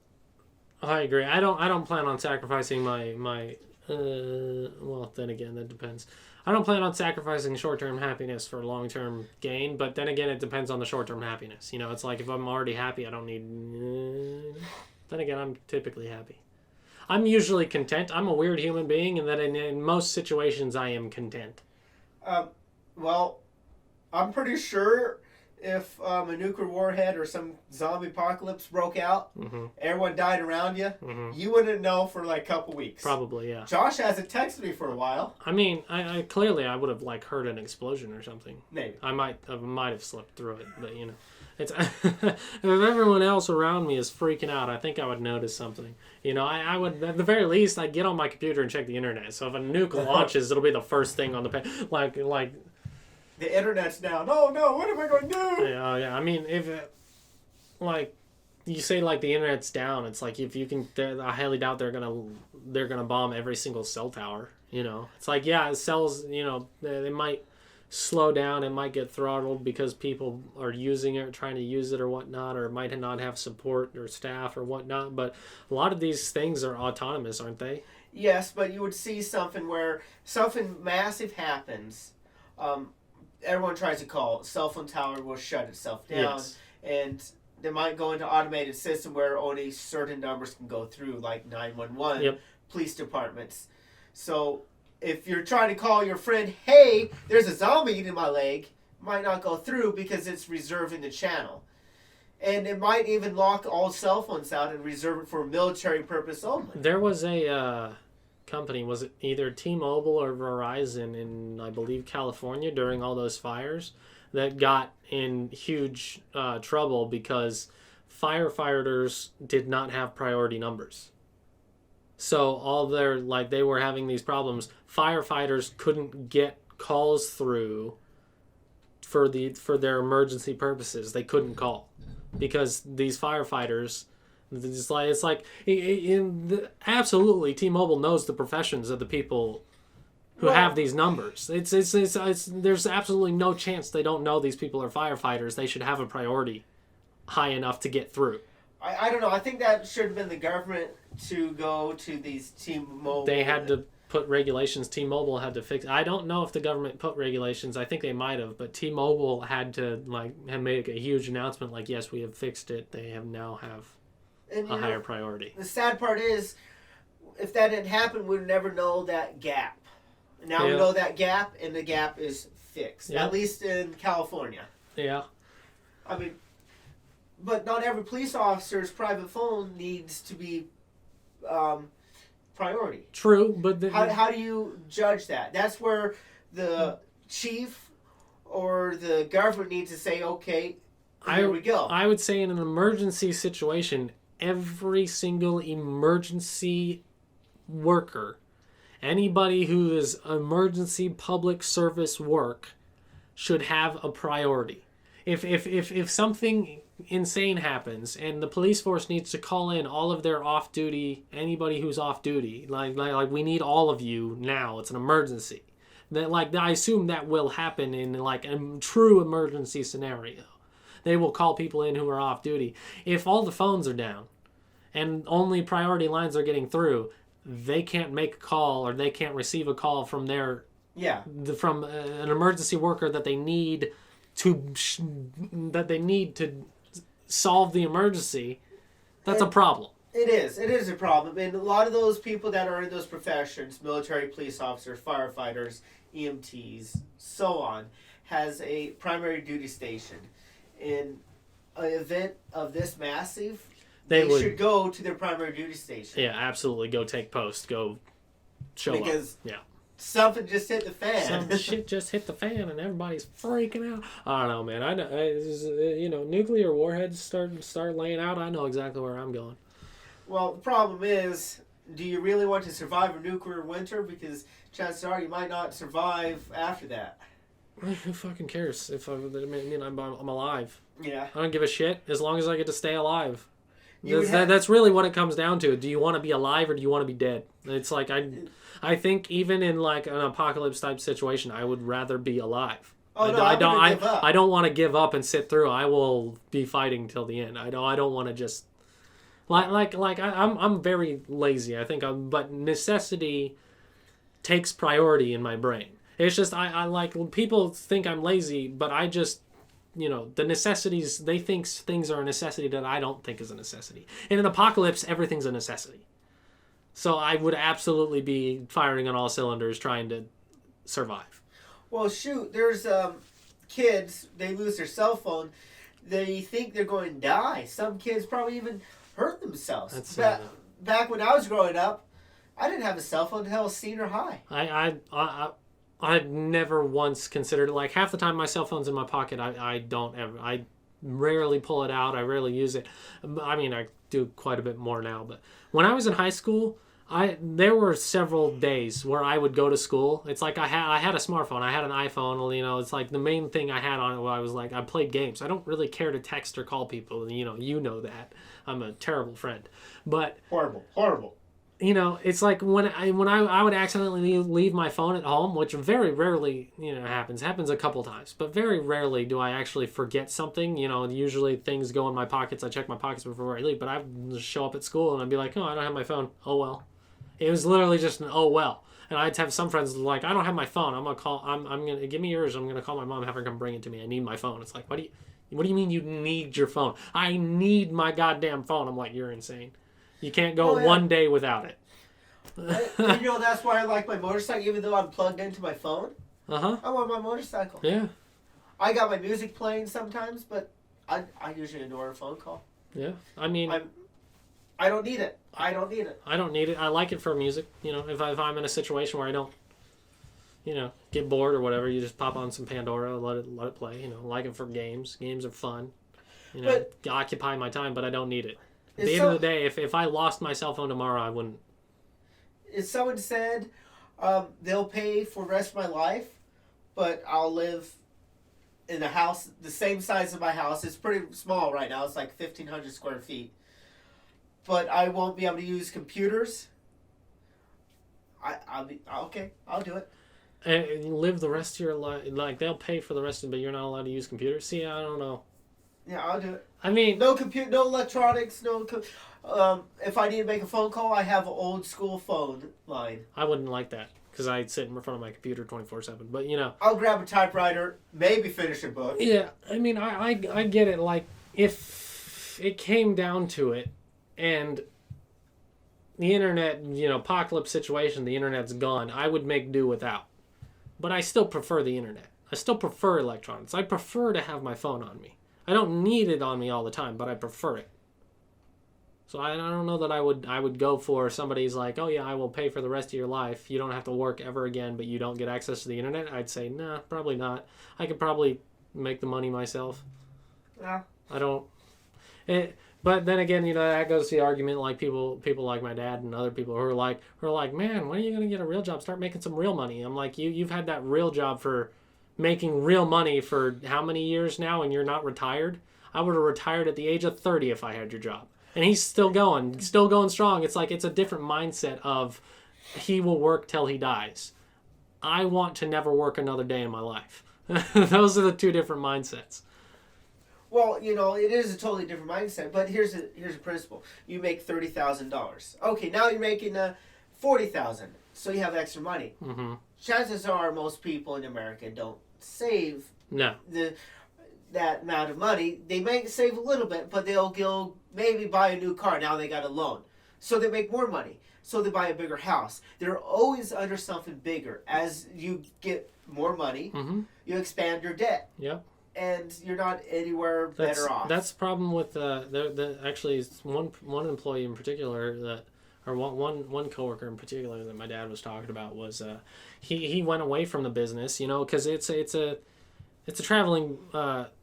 agree. I don't plan on sacrificing my well, then again, that depends. I don't plan on sacrificing short-term happiness for long-term gain, but then again, it depends on the short-term happiness. You know, it's like if I'm already happy, I don't need... Then again, I'm typically happy. I'm usually content. I'm a weird human being, and that in most situations, I am content. Well, I'm pretty sure if a nuclear warhead or some zombie apocalypse broke out, everyone died around you, you wouldn't know for like a couple weeks. Probably, yeah. Josh hasn't texted me for a while. I mean, I clearly I would have like heard an explosion or something. Maybe. I might have slipped through it, but you know, it's if everyone else around me is freaking out, I think I would notice something. You know, I would at the very least I'd get on my computer and check the internet. So if a nuke launches, it'll be the first thing on the page. Like. The internet's down. Oh no! What am I going to do? Yeah. I mean, if like you say, like the internet's down, it's like if you can, I highly doubt they're gonna bomb every single cell tower. You know, it's like cells. You know, they might slow down. It might get throttled because people are using it, trying to use it or whatnot, or it might not have support or staff or whatnot. But a lot of these things are autonomous, aren't they? Yes, but you would see something where something massive happens. Everyone tries to call. Cell phone tower will shut itself down, and they might go into automated system where only certain numbers can go through, like 911, police departments. So if you're trying to call your friend, hey, there's a zombie eating my leg, might not go through because it's reserving the channel. And it might even lock all cell phones out and reserve it for military purpose only. There was a company, was it either T-Mobile or Verizon in, I believe, California during all those fires that got in huge trouble because firefighters did not have priority numbers. So they were having these problems. Firefighters couldn't get calls through for their emergency purposes. They couldn't call because these firefighters... It's like absolutely, T-Mobile knows the professions of the people who have these numbers. It's there's absolutely no chance they don't know these people are firefighters. They should have a priority high enough to get through. I don't know. I think that should have been the government to go to these T-Mobile. They had to put regulations. T-Mobile had to fix. I don't know if the government put regulations. I think they might have, but T-Mobile had to have made a huge announcement like, yes, we have fixed it. They now have a higher priority. The sad part is, if that didn't happen, we'd never know that gap. Now we know that gap, and the gap is fixed. At least in California. Yeah. I mean, but not every police officer's private phone needs to be priority. True, but... How do you judge that? That's where the chief or the government needs to say, okay, here we go. I would say in an emergency situation... Every single emergency worker, anybody who is emergency public service work, should have a priority. If something insane happens and the police force needs to call in all of their off duty, anybody who's off duty, like we need all of you now. It's an emergency. That I assume that will happen in like a true emergency scenario. They will call people in who are off duty. If all the phones are down and only priority lines are getting through, they can't make a call or they can't receive a call from from an emergency worker that they need to solve the emergency. That's a problem. It is a problem. And a lot of those people that are in those professions, military, police officers, firefighters, EMTs, so on, has a primary duty station. In an event of this massive, they should go to their primary duty station. Yeah, absolutely. Go take post. Go show up. Because something just hit the fan. Some shit just hit the fan and everybody's freaking out. I don't know, man. I know, nuclear warheads start laying out. I know exactly where I'm going. Well, the problem is, do you really want to survive a nuclear winter? Because chances are you might not survive after that. Who fucking cares if I'm alive? Yeah. I don't give a shit as long as I get to stay alive. That's That's really what it comes down to. Do you want to be alive or do you want to be dead? It's like I think even in like an apocalypse type situation, I would rather be alive. Oh no, I don't. Give up. I don't want to give up and sit through. I will be fighting till the end. I don't want to just I'm very lazy. I think but necessity takes priority in my brain. It's just I like when people think I'm lazy, but I just the necessities, they think things are a necessity that I don't think is a necessity. In an apocalypse, everything's a necessity. So I would absolutely be firing on all cylinders trying to survive. Well, shoot, there's kids, they lose their cell phone, they think they're going to die. Some kids probably even hurt themselves. Back when I was growing up, I didn't have a cell phone until senior high. I've never once considered it. Like half the time my cell phone's in my pocket. I rarely pull it out. I rarely use it. I mean, I do quite a bit more now. But when I was in high school, there were several days where I would go to school. It's like I had a smartphone. I had an iPhone. It's like the main thing I had on it. Where I was like, I played games. I don't really care to text or call people. You know that. I'm a terrible friend. But horrible. It's like when I would accidentally leave my phone at home, which very rarely, happens. Happens a couple times, but very rarely do I actually forget something. Usually things go in my pockets. I check my pockets before I leave, but I would show up at school and I'd be like, oh, I don't have my phone. Oh, well. It was literally just an oh, well. And I'd have some friends like, I don't have my phone. I'm going to give me yours. I'm going to call my mom, have her come bring it to me. I need my phone. It's like, what do you mean you need your phone? I need my goddamn phone. I'm like, you're insane. You can't go one day without it. That's why I like my motorcycle, even though I'm plugged into my phone. Uh-huh. I want my motorcycle. Yeah. I got my music playing sometimes, but I usually ignore a phone call. Yeah. I mean... I don't need it. I don't need it. I like it for music. If I'm in a situation where I don't, get bored or whatever, you just pop on some Pandora, let it play. Like it for games. Games are fun. Occupy my time, but I don't need it. At the end of the day, if I lost my cell phone tomorrow, I wouldn't. Someone said they'll pay for the rest of my life, but I'll live in a house the same size as my house. It's pretty small right now. It's like 1,500 square feet. But I won't be able to use computers. I'll be okay. I'll do it. And live the rest of your life. Like they'll pay for the rest of it, but you're not allowed to use computers. See, I don't know. Yeah, I'll do it. I mean, no computer, no electronics, if I need to make a phone call, I have an old school phone line. I wouldn't like that because I'd sit in front of my computer 24/7. But I'll grab a typewriter, maybe finish a book. Yeah, I mean, I get it. Like if it came down to it. And the internet, apocalypse situation, the internet's gone. I would make do without. But I still prefer the internet. I still prefer electronics. I prefer to have my phone on me. I don't need it on me all the time, but I prefer it. So I don't know that I would go for somebody's like, oh yeah, I will pay for the rest of your life. You don't have to work ever again, but you don't get access to the internet. I'd say, nah, probably not. I could probably make the money myself. Yeah. I don't... But then again, that goes to the argument like people like my dad and other people who are like, man, when are you going to get a real job? Start making some real money. I'm like, you've had that real job for making real money for how many years now and you're not retired? I would have retired at the age of 30 if I had your job. And he's still going strong. It's like it's a different mindset of he will work till he dies. I want to never work another day in my life. Those are the two different mindsets. Well, it is a totally different mindset, but here's a principle. You make $30,000. Okay, now you're making $40,000, so you have extra money. Mm-hmm. Chances are most people in America don't save that amount of money. They may save a little bit, but they'll go maybe buy a new car. Now they got a loan, so they make more money. So they buy a bigger house. They're always under something bigger. As you get more money, mm-hmm. you expand your debt. Yep. And you're not anywhere better off. That's the problem with actually one employee in particular that or one coworker in particular that my dad was talking about was he went away from the business, because it's a traveling,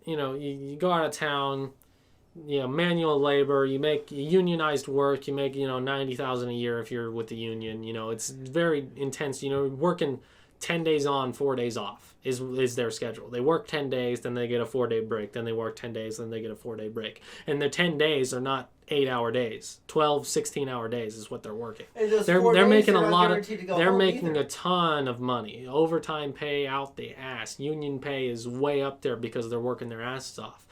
you go out of town, manual labor, you make unionized work, you make, 90,000 a year if you're with the union, it's very intense, working 10 days on, 4 days off is their schedule. They work 10 days, then they get a 4-day break, then they work 10 days, then they get a 4-day break. And their 10 days are not 8-hour days. 12, 16-hour days is what they're working. And those they're 4 days, making they're a not lot guaranteed to go they're home making either. a ton of money. Overtime pay out the ass. Union pay is way up there because they're working their asses off.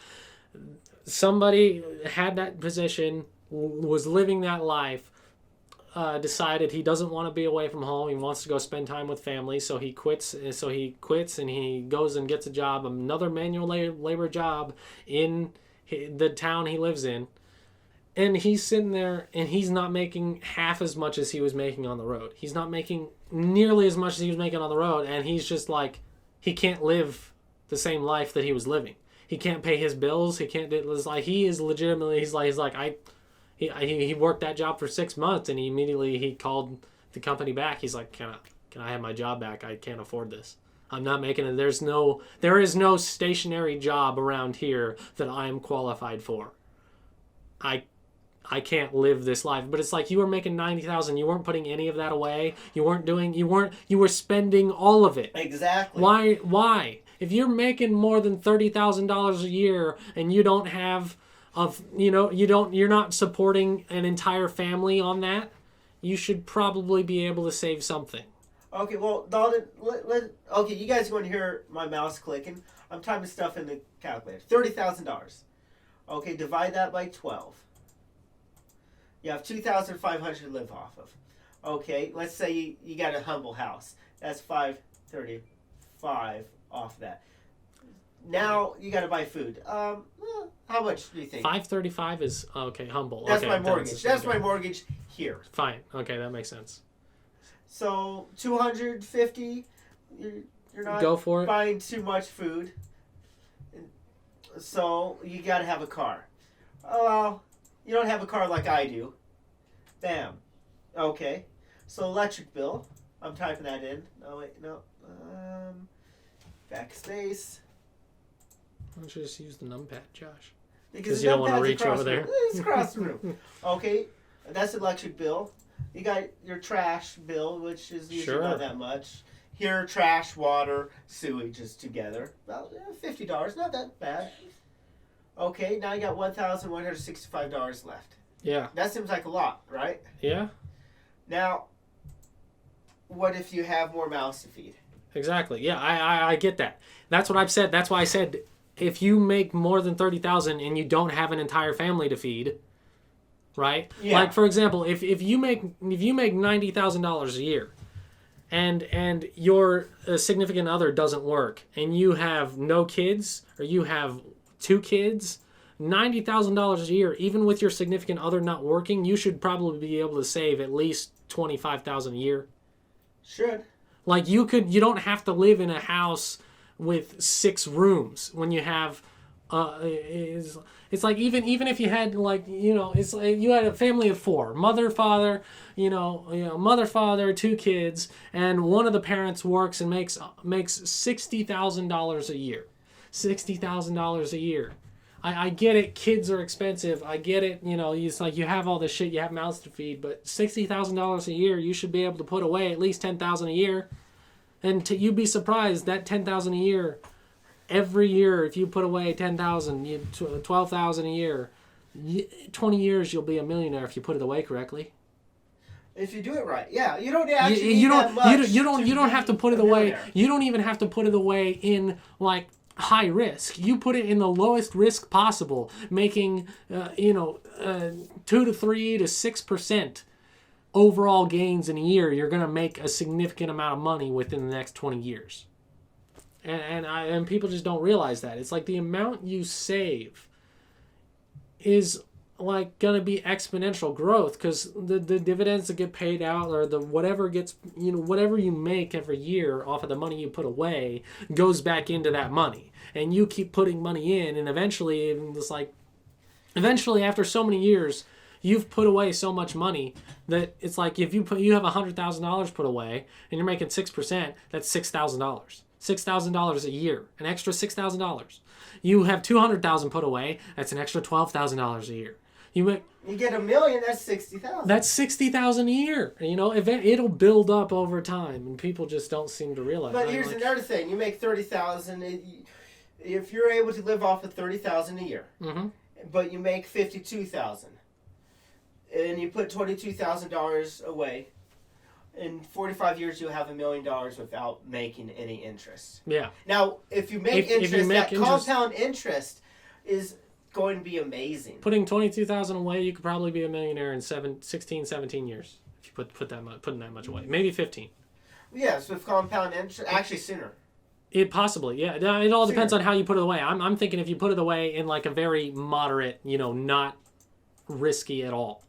Somebody had that position, was living that life, decided he doesn't want to be away from home. He wants to go spend time with family, so he quits. And he goes and gets a job, another manual labor job in the town he lives in. And he's sitting there, and he's not making half as much as he was making on the road. He's not making nearly as much as he was making on the road, and he's just like, he can't live the same life that he was living. He can't pay his bills. He can't. It's like he is legitimately. He's like he worked that job for 6 months, and he called the company back. He's like, can I have my job back? I can't afford this. I'm not making it. There is no stationary job around here that I am qualified for. I can't live this life. But it's like, you were making 90,000. You weren't putting any of that away. You were spending all of it. Exactly. Why? If you're making more than $30,000 a year and you don't have you're not supporting an entire family on that, you should probably be able to save something. Okay, well, Dalton, okay, you guys want to hear my mouse clicking? I'm typing stuff in the calculator. $30,000. Okay, divide that by 12. You have $2,500 to live off of. Okay, let's say you got a humble house. That's $535 off that. Now you got to buy food. How much do you think? $535 is okay. Humble. That's okay, my mortgage. That's my mortgage here. Fine. Okay, that makes sense. So $250. You're not Go for it. buying too much food. So you got to have a car. Oh well, you don't have a car like I do. Bam. Okay. So electric bill. I'm typing that in. Oh wait, no. Backspace. Why don't you just use the numpad, Josh? Because you don't want to reach over there. It's across the room. Okay, that's electric bill. You got your trash bill, which is usually not that much. Here, trash, water, sewage is together. About $50. Not that bad. Okay, now you got $1,165 left. Yeah. That seems like a lot, right? Yeah. Now, what if you have more mouths to feed? Exactly. Yeah, I get that. That's what I've said. That's why I said, if you make more than 30,000 and you don't have an entire family to feed, right? Yeah. Like, for example, if you make $90,000 a year, and your significant other doesn't work, and you have no kids, or you have 2 kids, $90,000 a year, even with your significant other not working, you should probably be able to save at least $25,000 a year. Should. Like, you don't have to live in a house with 6 rooms when you have it's like even if you had it's like you had a family of 4, mother, father, mother, father, 2 kids, and one of the parents works and makes $60,000 a year. $60,000 a year. I get it, kids are expensive. I get it, it's like you have all this shit, you have mouths to feed, but $60,000 a year, you should be able to put away at least $10,000 a year. And you'd be surprised that $10,000 a year, every year, if you put away $10,000, $12,000 a year, 20 years you'll be a millionaire if you put it away correctly. If you do it right, yeah, you don't actually you need don't that much you don't have to put it away. millionaire. You don't even have to put it away in like high risk. You put it in the lowest risk possible, making 2 to 3 to 6% overall gains in a year. You're going to make a significant amount of money within the next 20 years. And people just don't realize that. It's like the amount you save is like going to be exponential growth, because the dividends that get paid out, or the whatever gets, whatever you make every year off of the money you put away goes back into that money. And you keep putting money in, and eventually after so many years, you've put away so much money that it's like if you have $100,000 put away and you're making 6%, that's $6,000. $6,000 a year, an extra $6,000. You have $200,000 put away, that's an extra $12,000 a year. You get $1 million, that's $60,000. That's $60,000 a year. You know, it'll build up over time, and people just don't seem to realize. But here's another thing: you make $30,000. If you're able to live off of $30,000 a year, but you make $52,000, and you put $22,000 away, in 45 years you'll have $1 million without making any interest. Yeah. Now, if you make compound interest is going to be amazing. Putting $22,000 away, you could probably be a millionaire in 16, 17 years if you putting that much away. Maybe 15. Yes, with compound interest, actually sooner. It possibly, yeah. It all depends on how you put it away. I'm thinking if you put it away in like a very moderate, not risky at all.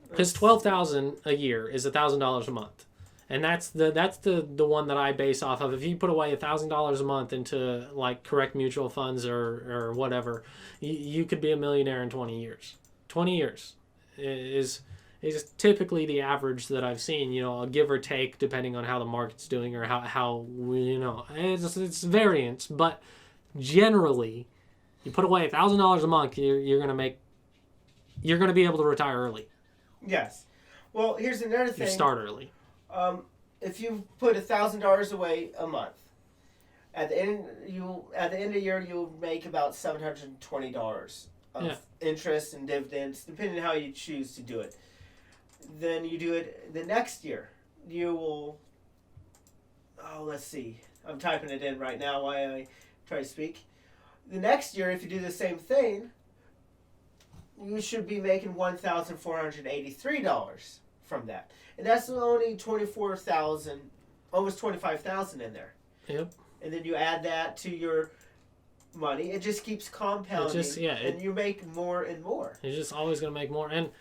Because $12,000 a year is $1,000 a month, and that's the one that I base off of. If you put away $1,000 a month into like correct mutual funds or whatever, you could be a millionaire in 20 years. 20 years is typically the average that I've seen. A give or take depending on how the market's doing or how it's variance, but generally, you put away $1,000 a month, you're gonna be able to retire early. Yes. Well, here's another thing. You start early. If you put $1,000 away a month, at the end of the year you'll make about $720 of interest and dividends, depending on how you choose to do it. Then you do it the next year. You will. Oh, let's see. I'm typing it in right now while I try to speak. The next year, if you do the same thing, you should be making $1,483 from that, and that's only $24,000, almost $25,000 in there. Yep. And then you add that to your money. It just keeps compounding, and you make more and more. You're just always going to make more. And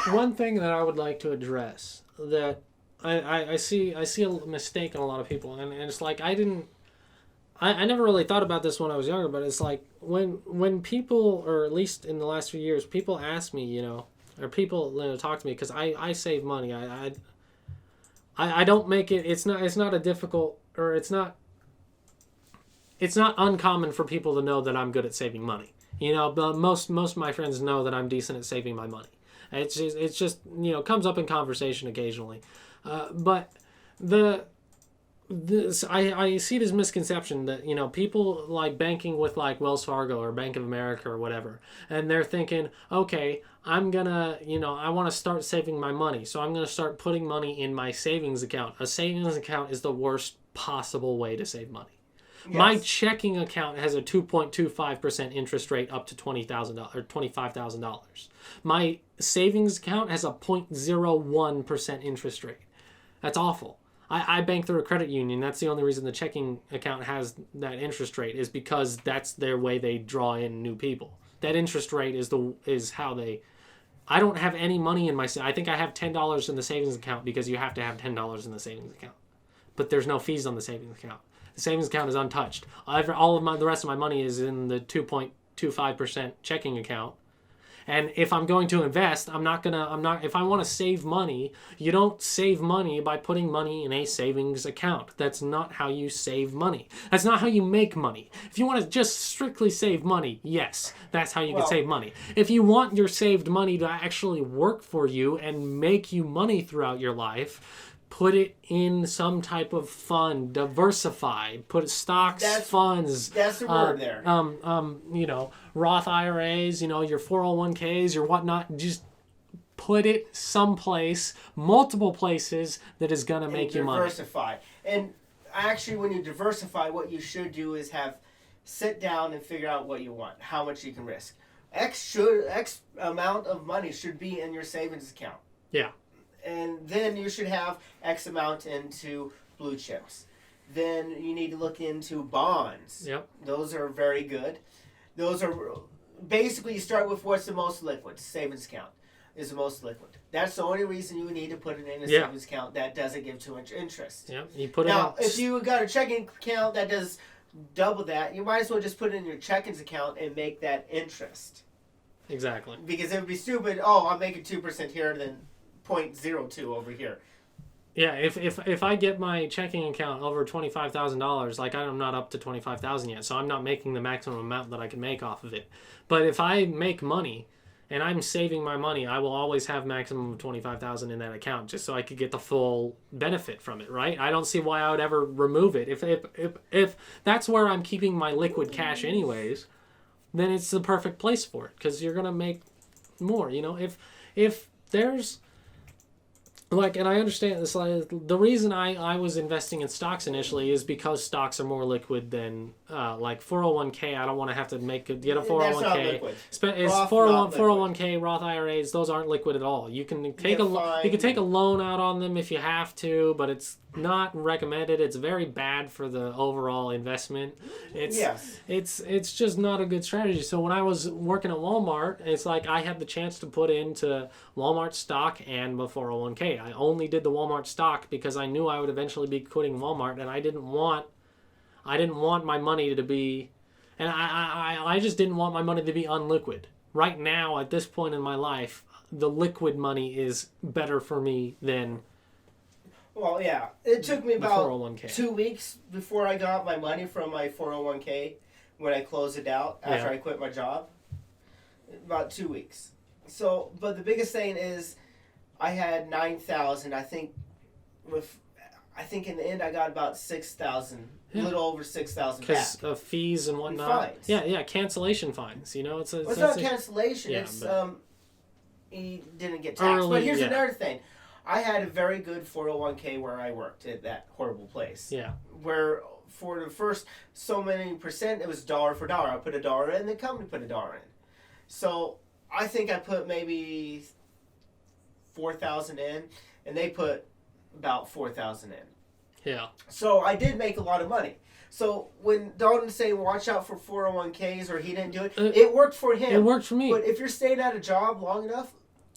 one thing that I would like to address that I see a mistake in a lot of people, and it's like I never really thought about this when I was younger, but it's like when people, or at least in the last few years, people ask me, or people talk to me because I save money. I don't make it. It's not a difficult, or it's not uncommon for people to know that I'm good at saving money. But most of my friends know that I'm decent at saving my money. It's just comes up in conversation occasionally, but I see this misconception that people like banking with like Wells Fargo or Bank of America or whatever, and they're thinking, okay, I'm gonna I want to start saving my money, so I'm gonna start putting money in my savings account. A savings account is the worst possible way to save money. Yes. My checking account has a 2.25% interest rate up to $20,000 or $25,000. My savings account has a 0.01% interest rate. That's awful. I bank through a credit union. That's the only reason the checking account has that interest rate, is because that's their way they draw in new people. That interest rate is how they. I don't have any money in my. I think I have $10 in the savings account because you have to have $10 in the savings account, but there's no fees on the savings account. The savings account is untouched. All of the rest of my money is in the 2.25% checking account. And if I'm going to invest, if I want to save money, you don't save money by putting money in a savings account. That's not how you save money. That's not how you make money. If you want to just strictly save money, yes, that's how you can save money. If you want your saved money to actually work for you and make you money throughout your life, put it in some type of fund, diversify, put stocks, funds. That's the word there. Roth IRAs, your 401ks, your whatnot. Just put it someplace, multiple places that is going to make you money. Diversify. And actually, when you diversify, what you should do is sit down and figure out what you want, how much you can risk. X amount of money should be in your savings account. Yeah. And then you should have X amount into blue chips. Then you need to look into bonds. Yep. Those are very good. Those are basically, you start with what's the most liquid. Savings account is the most liquid. That's the only reason you need to put it in a savings account that doesn't give too much interest. Yeah. You put now, if you got a checking account that does double that, you might as well just put it in your checkings account and make that interest. Exactly. Because it would be stupid. Oh, I'm making 2% here, then 0.02 over here. Yeah, if I get my checking account over $25,000, like I'm not up to 25,000 yet, so I'm not making the maximum amount that I can make off of it. But if I make money and I'm saving my money, I will always have maximum of 25,000 in that account, just so I could get the full benefit from it, right? I don't see why I would ever remove it. If that's where I'm keeping my liquid cash anyways, then it's the perfect place for it, because you're gonna make more. If there's like, and I understand this. Like, the reason I was investing in stocks initially is because stocks are more liquid than like 401k. I don't want to have to get a 401k. That's not liquid. It's Roth, 401k, Roth IRAs. Those aren't liquid at all. You can take you can take a loan out on them if you have to, but it's not recommended. It's very bad for the overall investment. It's just not a good strategy. So when I was working at Walmart, it's like I had the chance to put into Walmart stock and the 401k. I only did the Walmart stock because I knew I would eventually be quitting Walmart, and I didn't want my money to be, and I just didn't want my money to be unliquid. Right now, at this point in my life, the liquid money is better for me than. Well, yeah. It took me about 401k. 2 weeks before I got my money from my 401k when I closed it out after I quit my job. About 2 weeks. So, but the biggest thing is I had 9,000. I think in the end I got about 6,000. A little over 6,000 back. Because of fees and whatnot. And fines. Yeah, cancellation fines. It's not cancellation. Yeah, it's he didn't get taxed. But here's another thing. I had a very good 401k where I worked at that horrible place. Yeah. Where for the first so many percent, it was dollar for dollar. I put $1 in, the company put $1 in. So I think I put maybe 4,000 in, and they put about 4,000 in. Yeah. So I did make a lot of money. So when Dalton's saying watch out for 401ks or he didn't do it, it worked for him. It worked for me. But if you're staying at a job long enough,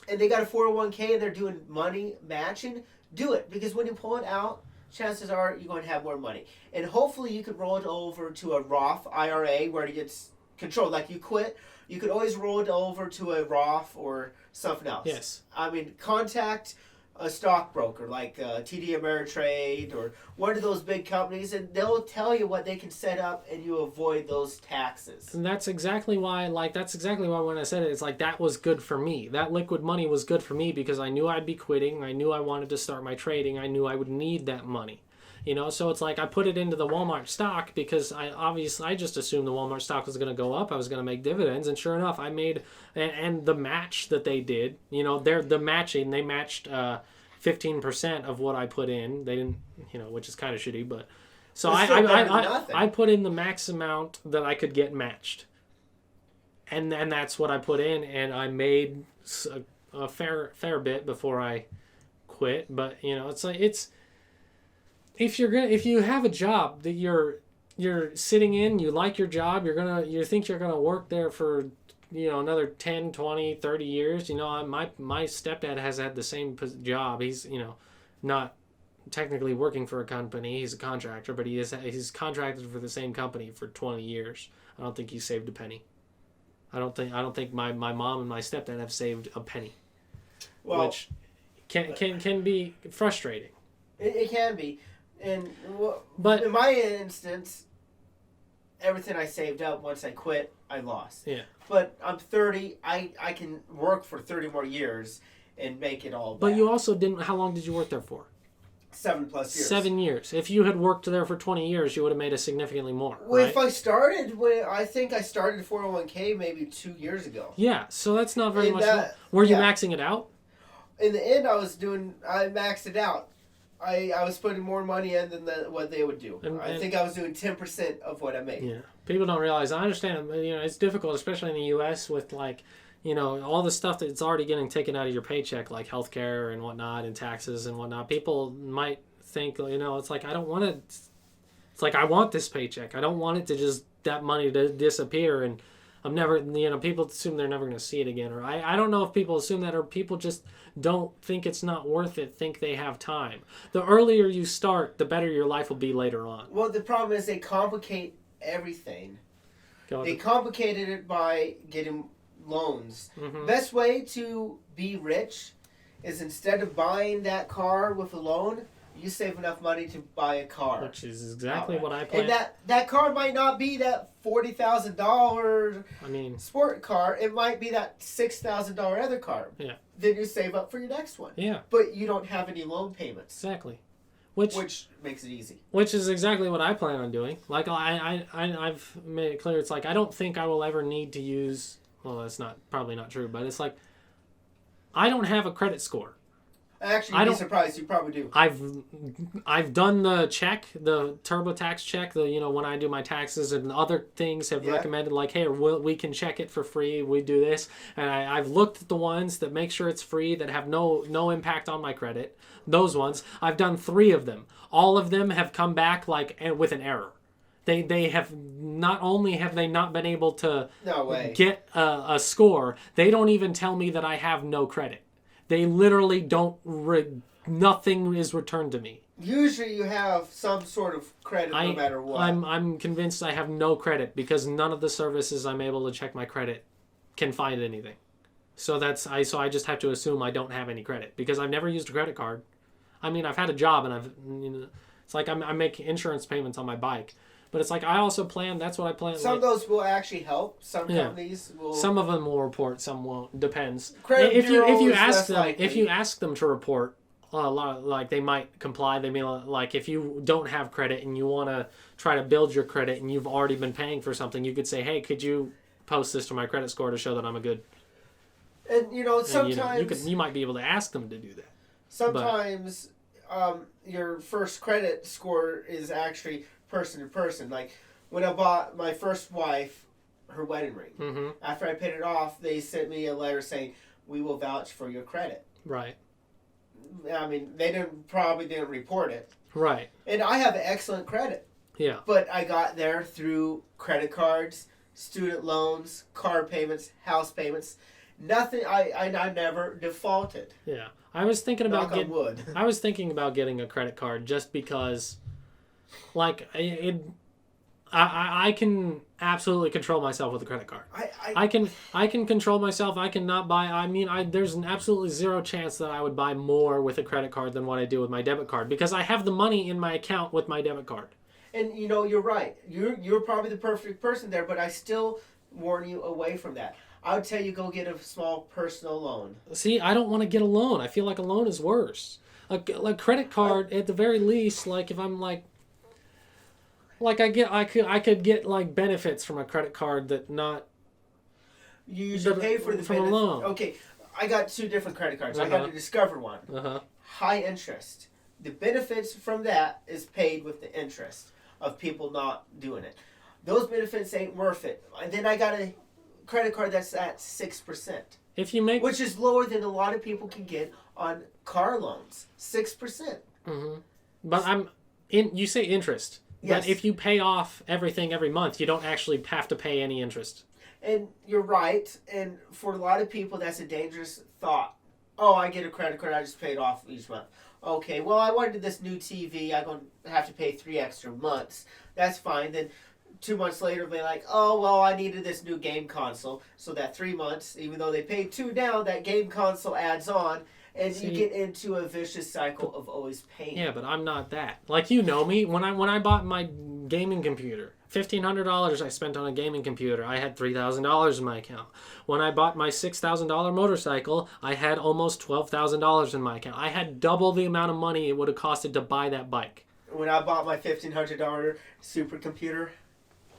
and they got a 401k and they're doing money matching, do it. Because when you pull it out, chances are you're going to have more money. And hopefully you could roll it over to a Roth IRA where it gets controlled. Like you quit, you could always roll it over to a Roth or something else. Yes. I mean, contact a stockbroker like TD Ameritrade or one of those big companies, and they'll tell you what they can set up, and you avoid those taxes. And that's exactly why when I said it, it's like that was good for me. That liquid money was good for me because I knew I'd be quitting. I knew I wanted to start my trading. I knew I would need that money. So it's like I put it into the Walmart stock because I just assumed the Walmart stock was going to go up. I was going to make dividends, and sure enough, I made. And the match that they did, they matched 15% of what I put in. They didn't, which is kind of shitty, but so I put in the max amount that I could get matched, and that's what I put in, and I made a fair bit before I quit. But it's like if you have a job that you're sitting in, you like your job, you think you're gonna work there for another 10, 20, 30 years. My stepdad has had the same job. He's not technically working for a company. He's a contractor, but he's contracted for the same company for 20 years. I don't think he saved a penny. I don't think my mom and my stepdad have saved a penny. Well, which can be frustrating. It can be. But in my instance, everything I saved up once I quit, I lost. Yeah. But I'm 30. I can work for 30 more years and make it all back. But you also didn't. How long did you work there for? 7+ years. 7 years. If you had worked there for 20 years, you would have made a significantly more. Well, right? If I think I started 401k maybe 2 years ago. Yeah, so that's not very much. Were you maxing it out? In the end, I maxed it out. I was putting more money in than what they would do. I think I was doing 10% of what I made. Yeah, people don't realize. I understand. It's difficult, especially in the U.S. with all the stuff that's already getting taken out of your paycheck, like healthcare and whatnot, and taxes and whatnot. People might think, it's like I don't want it. It's like I want this paycheck. I don't want it to just that money to disappear and I'm never. People assume they're never going to see it again, or I don't know if people assume that, or people just don't think it's not worth it, think they have time. The earlier you start, the better your life will be later on. Well, the problem is they complicate everything. They complicated it by getting loans. Mm-hmm. Best way to be rich is instead of buying that car with a loan, you save enough money to buy a car. Which is exactly Outright. what I plan. And that car might not be that $40,000 sport car. It might be that $6,000 other car. Yeah. Then you save up for your next one. Yeah. But you don't have any loan payments. Exactly. Which makes it easy. Which is exactly what I plan on doing. Like I've made it clear. It's like I don't think I will ever need to use. Well, that's probably not true. But it's like I don't have a credit score. Actually, you'd be surprised. You probably do. I've done the check, the TurboTax check. When I do my taxes, and other things have recommended like, hey, we can check it for free. We do this, and I've looked at the ones that make sure it's free, that have no impact on my credit. Those ones, I've done 3 of them. All of them have come back with an error. They have not only have they not been able to get a score, they don't even tell me that I have no credit. They literally don't. Nothing is returned to me. Usually, you have some sort of credit, no matter what. I'm convinced I have no credit because none of the services I'm able to check my credit can find anything. So I just have to assume I don't have any credit because I've never used a credit card. I mean, I've had a job and it's like I make insurance payments on my bike. But it's like I also plan. That's what I plan. Some of those will actually help. Some companies will. Some of them will report. Some won't. Depends. If you ask them to report, a lot like they might comply. They may like if you don't have credit and you want to try to build your credit and you've already been paying for something, you could say, hey, could you post this to my credit score to show that I'm a good. And sometimes you might be able to ask them to do that. Sometimes your first credit score is actually person to person. Like when I bought my first wife her wedding ring, after I paid it off, they sent me a letter saying we will vouch for your credit. Right. I mean, they probably didn't report it. Right. And I have excellent credit. Yeah. But I got there through credit cards, student loans, car payments, house payments. Nothing. I never defaulted. Yeah. I was thinking about getting getting a credit card just because. Like I can absolutely control myself with a credit card. I can control myself. I cannot buy. I mean, there's an absolutely zero chance that I would buy more with a credit card than what I do with my debit card because I have the money in my account with my debit card. And you're right. You're probably the perfect person there, but I still warn you away from that. I would tell you go get a small personal loan. See, I don't want to get a loan. I feel like a loan is worse. A credit card, at the very least, like if I'm like I could get like benefits from a credit card that not. You usually pay for the from a loan. Okay, I got 2 different credit cards. I got the Discover one. High interest. The benefits from that is paid with the interest of people not doing it. Those benefits ain't worth it. And then I got a credit card that's at 6%. Which is lower than a lot of people can get on car loans. 6%. But you say interest. Yes. But if you pay off everything every month, you don't actually have to pay any interest. And you're right. And for a lot of people, that's a dangerous thought. Oh, I get a credit card. I just paid off each month. Okay, well, I wanted this new TV. I'm going to have to pay 3 extra months. That's fine. Then 2 months later, they're like, oh, well, I needed this new game console. So that 3 months, even though they paid 2 down, that game console adds on. And you get into a vicious cycle of always paying. Yeah, but I'm not that. Like, you know me. When I bought my gaming computer, $1,500 I spent on a gaming computer. I had $3,000 in my account. When I bought my $6,000 motorcycle, I had almost $12,000 in my account. I had double the amount of money it would have costed to buy that bike. When I bought my $1,500 supercomputer,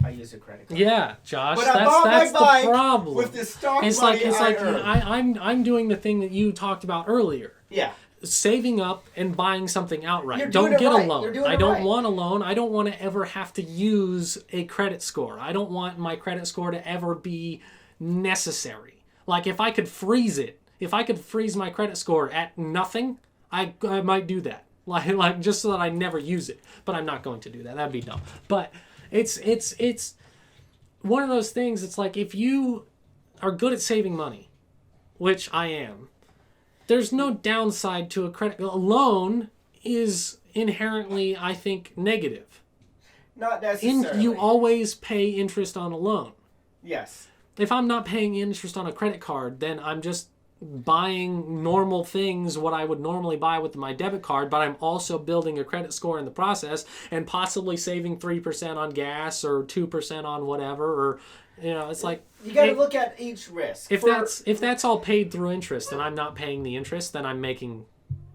I use a credit card. Yeah, Josh. But that's the problem. With the stock money I earned. I'm doing the thing that you talked about earlier. Yeah. Saving up and buying something outright. Don't get right. a loan. I don't want a loan. I don't want to ever have to use a credit score. I don't want my credit score to ever be necessary. Like if I could freeze it, if I could freeze my credit score at nothing, I might do that. Like just so that I never use it. But I'm not going to do that. That'd be dumb. But it's one of those things. It's like if you are good at saving money, which I am, there's no downside to a credit. A loan is inherently, I think, negative. Not necessarily. You always pay interest on a loan. Yes. if I'm not paying interest on a credit card, then I'm just buying normal things, what I would normally buy with my debit card, but I'm also building a credit score in the process and possibly saving 3% on gas or 2% on whatever, or it's like you got to look at each risk. If that's all paid through interest and I'm not paying the interest, then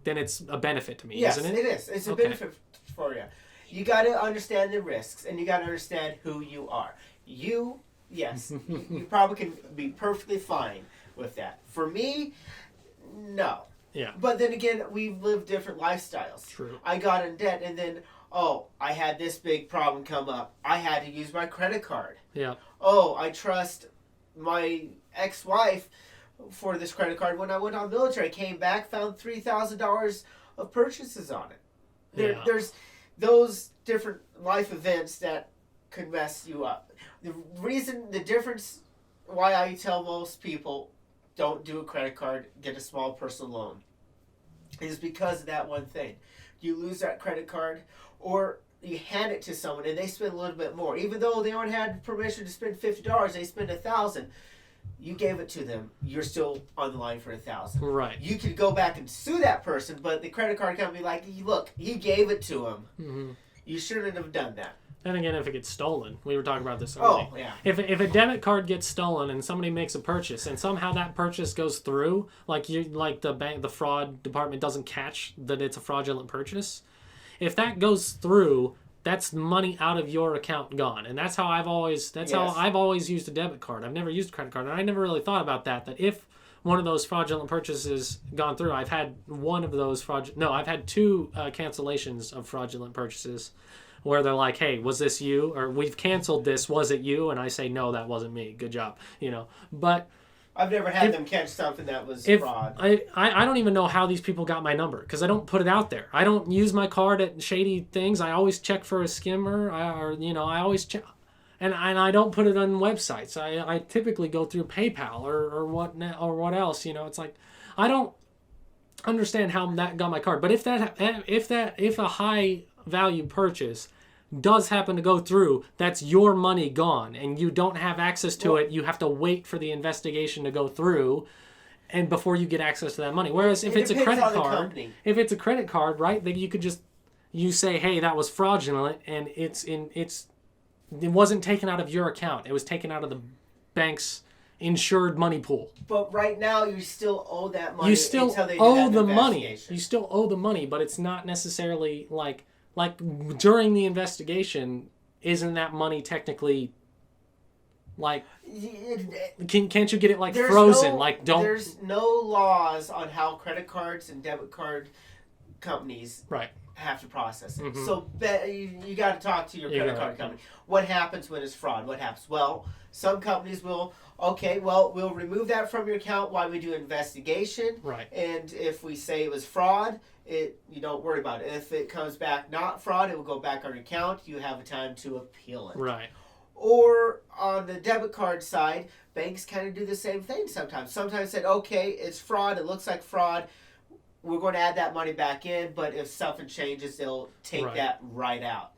it's a benefit to me, yes, isn't it? It is. It's a benefit for you. You got to understand the risks, and you got to understand who you are. Yes, you probably can be perfectly fine with that. For me, no. Yeah. But then again, we've lived different lifestyles. True. I got in debt, and then, I had this big problem come up. I had to use my credit card. Yeah. I trust my ex-wife for this credit card. When I went on military, came back, found $3,000 of purchases on it. There's those different life events that could mess you up. The difference why I tell most people don't do a credit card, get a small personal loan, is because of that one thing. You lose that credit card, or you hand it to someone and they spend a little bit more. Even though they only had permission to spend $50, they spend $1,000. You gave it to them. You're still on the line for $1,000. Right. You could go back and sue that person, but the credit card company like, look, he gave it to him. Mm-hmm. You shouldn't have done that. Then again, if it gets stolen, we were talking about this earlier. Oh, yeah. If a debit card gets stolen and somebody makes a purchase and somehow that purchase goes through, like the fraud department doesn't catch that it's a fraudulent purchase, if that goes through, that's money out of your account gone. And that's how I've always used a debit card. I've never used a credit card, and I never really thought about that if one of those fraudulent purchases gone through, I've had I've had two cancellations of fraudulent purchases where they're like, hey, was this you? Or we've canceled this, was it you? And I say, no, that wasn't me. Good job. But I've never had them catch something that was fraud. I don't even know how these people got my number because I don't put it out there. I don't use my card at shady things. I always check for a skimmer, I always check. And I don't put it on websites. I typically go through PayPal or what else. It's like I don't understand how that got my card. But if a high value purchase does happen to go through, that's your money gone, and you don't have access to it. You have to wait for the investigation to go through, and before you get access to that money. Whereas if it's a credit card, right, then you say, hey, that was fraudulent, and it wasn't taken out of your account. It was taken out of the bank's insured money pool. But right now, you still owe that money. You still owe the money. You still owe the money, but it's not necessarily like during the investigation, isn't that money technically can't you get it frozen? There's no laws on how credit cards and debit card companies have to process it. Mm-hmm. So you got to talk to your credit card company. What happens when it's fraud? What happens? Well, some companies will, we'll remove that from your account while we do an investigation. Right. And if we say it was fraud, you don't worry about it. If it comes back not fraud, it will go back on your account. You have a time to appeal it. Right. Or on the debit card side, banks kind of do the same thing sometimes. Sometimes said, okay, it's fraud. It looks like fraud. We're going to add that money back in, but if something changes, they'll take that right out.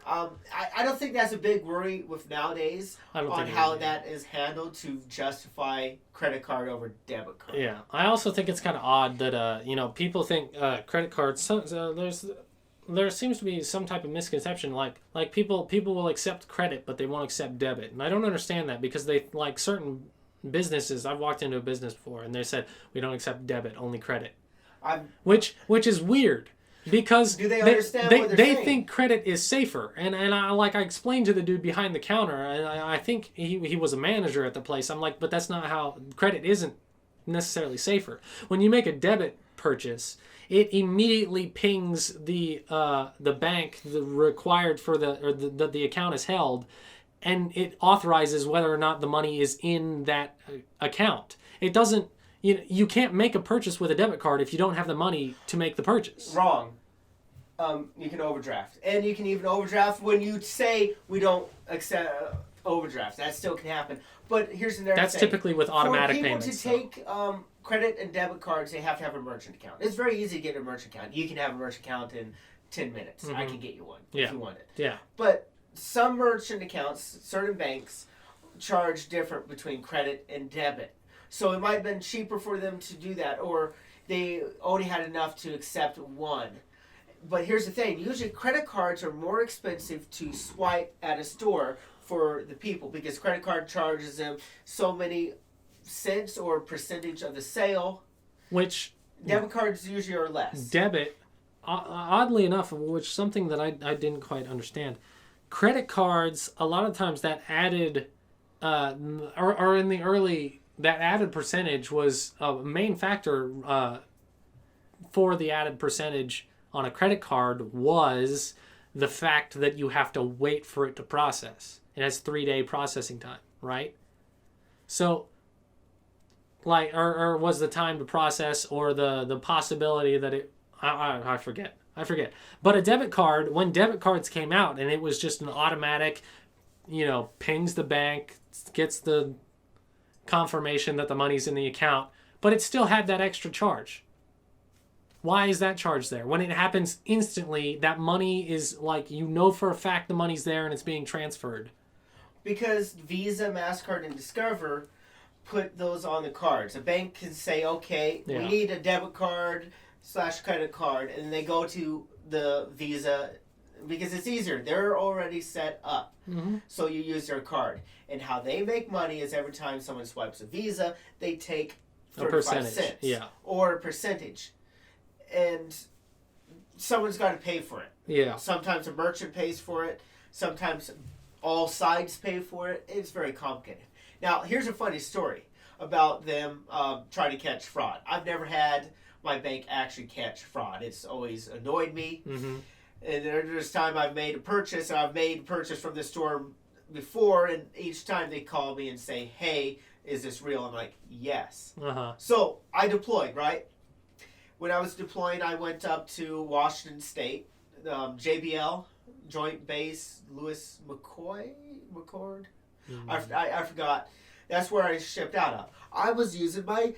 I don't think that's a big worry with nowadays on how that is handled to justify credit card over debit card. Yeah, I also think it's kind of odd that people think credit cards. There seems to be some type of misconception like people will accept credit but they won't accept debit, and I don't understand that because they like certain businesses. I've walked into a business before and they said we don't accept debit, only credit, which is weird. Because do they understand what they're saying? Think credit is safer, and I explained to the dude behind the counter, and I think he was a manager at the place. I'm like, but that's not how credit isn't necessarily safer. When you make a debit purchase, it immediately pings the bank required for the account is held, and it authorizes whether or not the money is in that account. It doesn't. You can't make a purchase with a debit card if you don't have the money to make the purchase. Wrong. You can overdraft. And you can even overdraft when you say we don't accept overdraft. That still can happen. But here's another thing. That's typically with automatic payments. For people to take credit and debit cards, they have to have a merchant account. It's very easy to get a merchant account. You can have a merchant account in 10 minutes. Mm-hmm. I can get you one if you want it. Yeah. But some merchant accounts, certain banks, charge different between credit and debit. So it might have been cheaper for them to do that, or they only had enough to accept one. But here's the thing, usually credit cards are more expensive to swipe at a store for the people because credit card charges them so many cents or percentage of the sale. Which debit cards usually are less. Debit, oddly enough, which something that I didn't quite understand. Credit cards, a lot of times that added, or in the early, that added percentage was a main factor for the added percentage on a credit card was the fact that you have to wait for it to process. It has 3-day processing time, right? So, like, or was the time to process, or the possibility that it, I forget. But a debit card, when debit cards came out and it was just an automatic, pings the bank, gets the confirmation that the money's in the account, but it still had that extra charge. Why is that charge there? When it happens instantly, that money is like, for a fact the money's there and it's being transferred. Because Visa, MasterCard, and Discover put those on the cards. A bank can say, okay, we need a debit card / credit card, and they go to the Visa because it's easier. They're already set up. Mm-hmm. So you use their card. And how they make money is every time someone swipes a Visa, they take 35 cents. Or a percentage. And someone's got to pay for it. Yeah. Sometimes a merchant pays for it. Sometimes all sides pay for it. It's very complicated. Now, here's a funny story about them trying to catch fraud. I've never had my bank actually catch fraud. It's always annoyed me. Mm-hmm. And there's time I've made a purchase, and I've made a purchase from the store before, and each time they call me and say, hey, is this real? I'm like, yes. Uh-huh. So I deployed, right? When I was deploying, I went up to Washington State, JBL, Joint Base Lewis McCord? Mm-hmm. I forgot. That's where I shipped out of. I was using my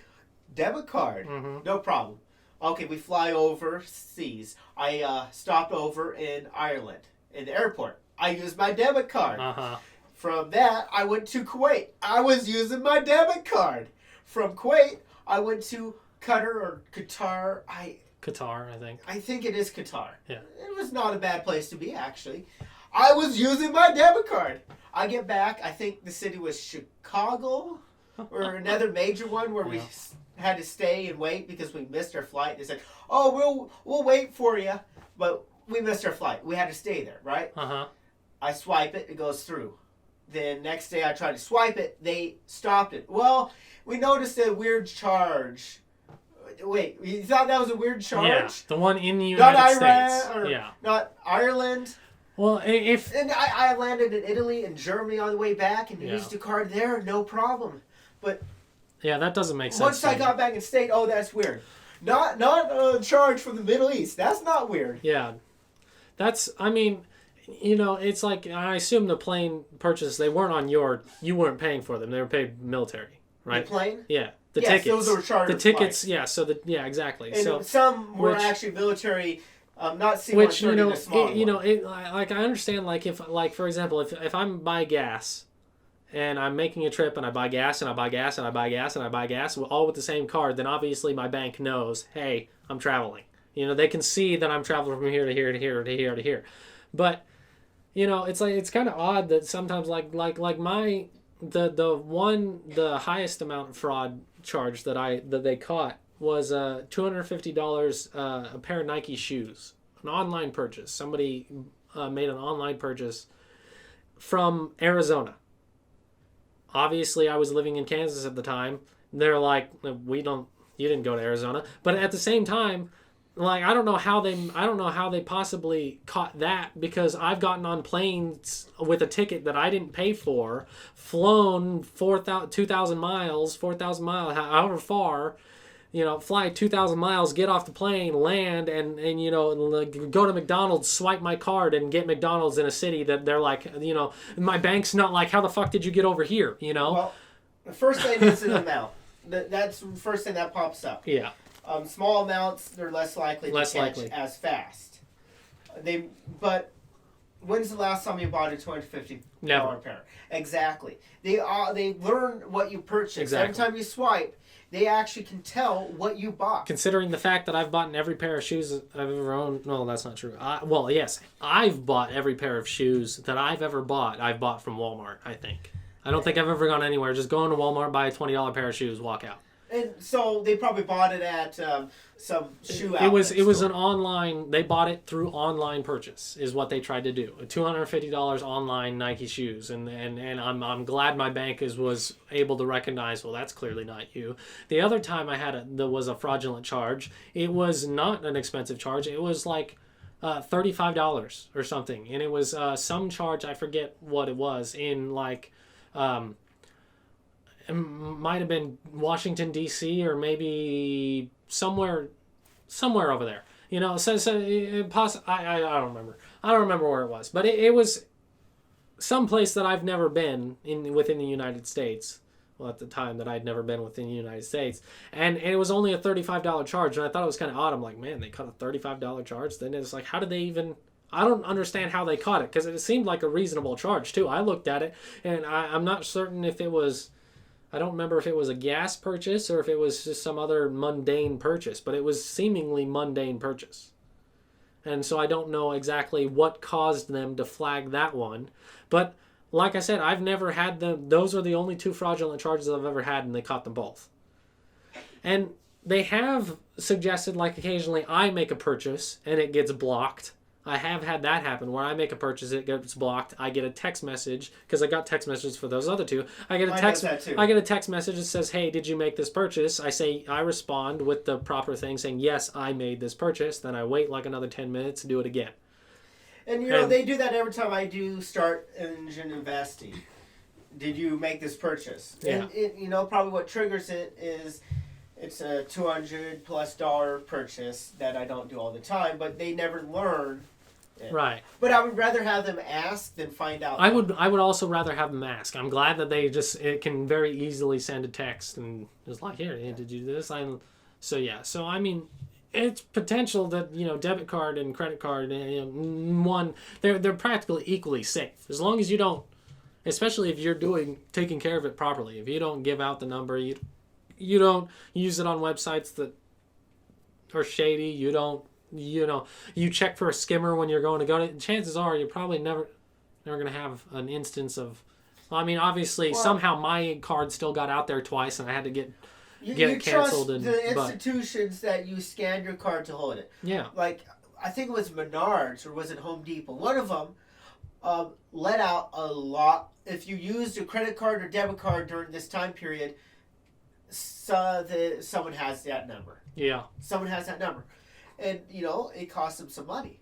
debit card. Mm-hmm. No problem. Okay, we fly overseas. I stopped over in Ireland, in the airport. I used my debit card. Uh-huh. From that, I went to Kuwait. I was using my debit card. From Kuwait, I went to Qatar or Qatar. Qatar, I think. I think it is Qatar. Yeah. It was not a bad place to be, actually. I was using my debit card. I get back, I think the city was Chicago or another major one where we had to stay and wait because we missed our flight. They said, oh, we'll wait for you. But we missed our flight. We had to stay there, right? Uh-huh. I swipe it, it goes through. Then next day I tried to swipe it, they stopped it. Well, we noticed a weird charge. Wait, you thought that was a weird charge? Yeah, the one in the United States. Not Ireland. Well, And I landed in Italy and Germany on the way back and used the card there, no problem. But that doesn't make sense. Once I got back in state, that's weird. Not a charge from the Middle East. That's not weird. Yeah, it's like, I assume the plane purchases, they weren't on you weren't paying for them. They were paid military, right? The plane? Yeah. The tickets. Those were chartered The tickets, flights. Exactly. And so some were actually military, not C-130, which, the small one. I understand, for example, if I'm buy gas and I'm making a trip and I buy gas and I buy gas and I buy gas and I buy gas, all with the same card, then obviously my bank knows, hey, I'm traveling. They can see that I'm traveling from here to here to here to here to here. But, it's kind of odd that sometimes the highest amount of fraud charge that they caught was $250 a pair of Nike shoes, an online purchase. Somebody made an online purchase from Arizona. Obviously, I was living in Kansas at the time. They're like, you didn't go to Arizona. But at the same time, I don't know how they possibly caught that, because I've gotten on planes with a ticket that I didn't pay for, flown 2,000 miles, however far, fly 2,000 miles, get off the plane, land, and go to McDonald's, swipe my card, and get McDonald's in a city that they're like, my bank's not like, how the fuck did you get over here, Well, the first thing is an amount. That's the first thing that pops up. Yeah. Small amounts, they're less likely to catch as fast. But When's the last time you bought a $250 Never. pair? Exactly. They learn what you purchase. Exactly. Every time you swipe, they actually can tell what you bought. Considering the fact that I've bought every pair of shoes I've ever owned. No, that's not true. Well, yes, I've bought every pair of shoes that I've ever bought. I've bought from Walmart, I think. I don't think I've ever gone anywhere. Just go into Walmart, buy a $20 pair of shoes, walk out. And so they probably bought it at some shoe outlet It was store. an online. They bought it through online purchase. Is what they tried to do. $250 online Nike shoes, and I'm glad my bank was able to recognize. Well, that's clearly not you. The other time there was a fraudulent charge. It was not an expensive charge. It was like $35 or something, and it was some charge. I forget what it was in like. It might have been Washington D.C. or maybe somewhere over there. You know, so I don't remember. I don't remember where it was, but it was someplace that I've never been within the United States. Well, at the time that I'd never been within the United States, and it was only a $35 charge, and I thought it was kind of odd. I'm like, man, they cut a $35 charge. Then it's like, how did they even? I don't understand how they caught it because it seemed like a reasonable charge too. I looked at it, and I'm not certain if it was. I don't remember if it was a gas purchase or if it was just some other mundane purchase, but it was seemingly mundane purchase. And so I don't know exactly what caused them to flag that one. But like I said, I've never had them. Those are the only two fraudulent charges I've ever had, and they caught them both. And they have suggested, like occasionally I make a purchase and it gets blocked. I have had that happen where I make a purchase, it gets blocked. I get a text message because I got text messages for those other two. I get a text message that says, "Hey, did you make this purchase?" I respond with the proper thing saying, "Yes, I made this purchase." Then I wait like another 10 minutes to do it again. And you know, they do that every time I do start engine investing. Did you make this purchase? Yeah. And probably what triggers it is it's a $200+ purchase that I don't do all the time, but they never learn. Right. But I would rather have them ask than find out. I would also rather have them ask. I'm glad that it can very easily send a text and just like, here, did you do this? So I mean, it's potential that debit card and credit card, they're practically equally safe as long as you don't, especially if you're taking care of it properly. If you don't give out the number, you don't use it on websites that are shady. You check for a skimmer when you're going to go to. Chances are you're probably never going to have an instance of. Well, I mean, obviously, somehow my card still got out there twice, and I had to get it canceled. Trust the institutions that you scan your card to hold it. Yeah. Like, I think it was Menards or was it Home Depot? One of them let out a lot. If you used a credit card or debit card during this time period, someone has that number. Yeah. Someone has that number. And, it cost them some money.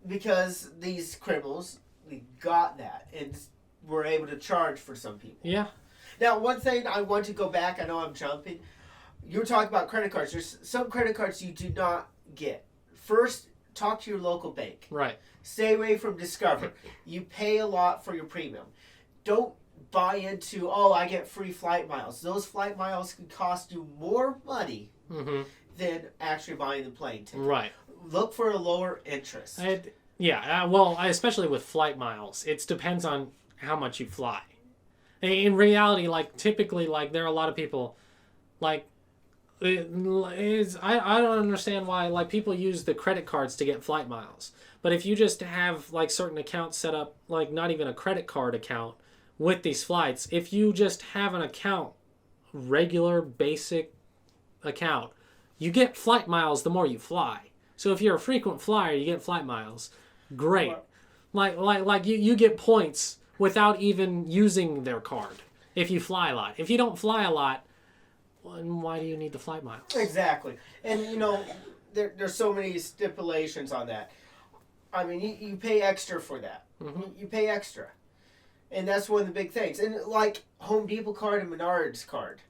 Because these criminals, they got that and were able to charge for some people. Yeah. Now, one thing I want to go back, I know I'm jumping. You were talking about credit cards. There's some credit cards you do not get. First, talk to your local bank. Right. Stay away from Discover. You pay a lot for your premium. Don't buy into, I get free flight miles. Those flight miles can cost you more money than actually buying the plane ticket. Right. Look for a lower interest. Especially with flight miles, it depends on how much you fly. In reality, typically, there are a lot of people, I don't understand why, people use the credit cards to get flight miles. But if you just have, certain accounts set up, not even a credit card account with these flights, if you just have an account, regular, basic account, you get flight miles the more you fly. So if you're a frequent flyer, you get flight miles. Great. You get points without even using their card if you fly a lot. If you don't fly a lot, why do you need the flight miles? Exactly. And, there's so many stipulations on that. I mean, you pay extra for that. Mm-hmm. You pay extra. And that's one of the big things. And Home Depot card and Menards card,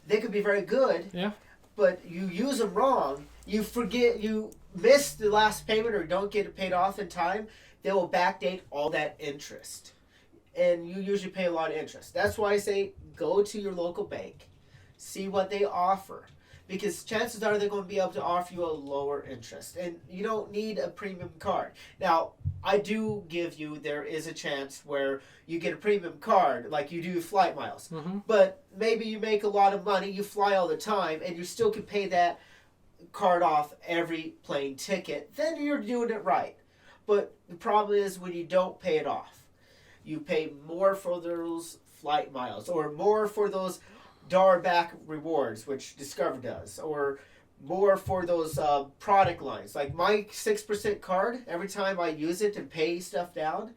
they could be very good. Yeah. But you use them wrong. You forget, you miss the last payment or don't get it paid off in time, they will backdate all that interest. And you usually pay a lot of interest. That's why I say go to your local bank, see what they offer. because chances are they're going to be able to offer you a lower interest, and you don't need a premium card. Now, I do give you, there is a chance where you get a premium card, like you do flight miles. Mm-hmm. But maybe you make a lot of money, you fly all the time, and you still can pay that card off every plane ticket. Then you're doing it right. But the problem is when you don't pay it off, you pay more for those flight miles, or more for those dollar back rewards, which Discover does, or more for those product lines. Like my 6% card, every time I use it and pay stuff down,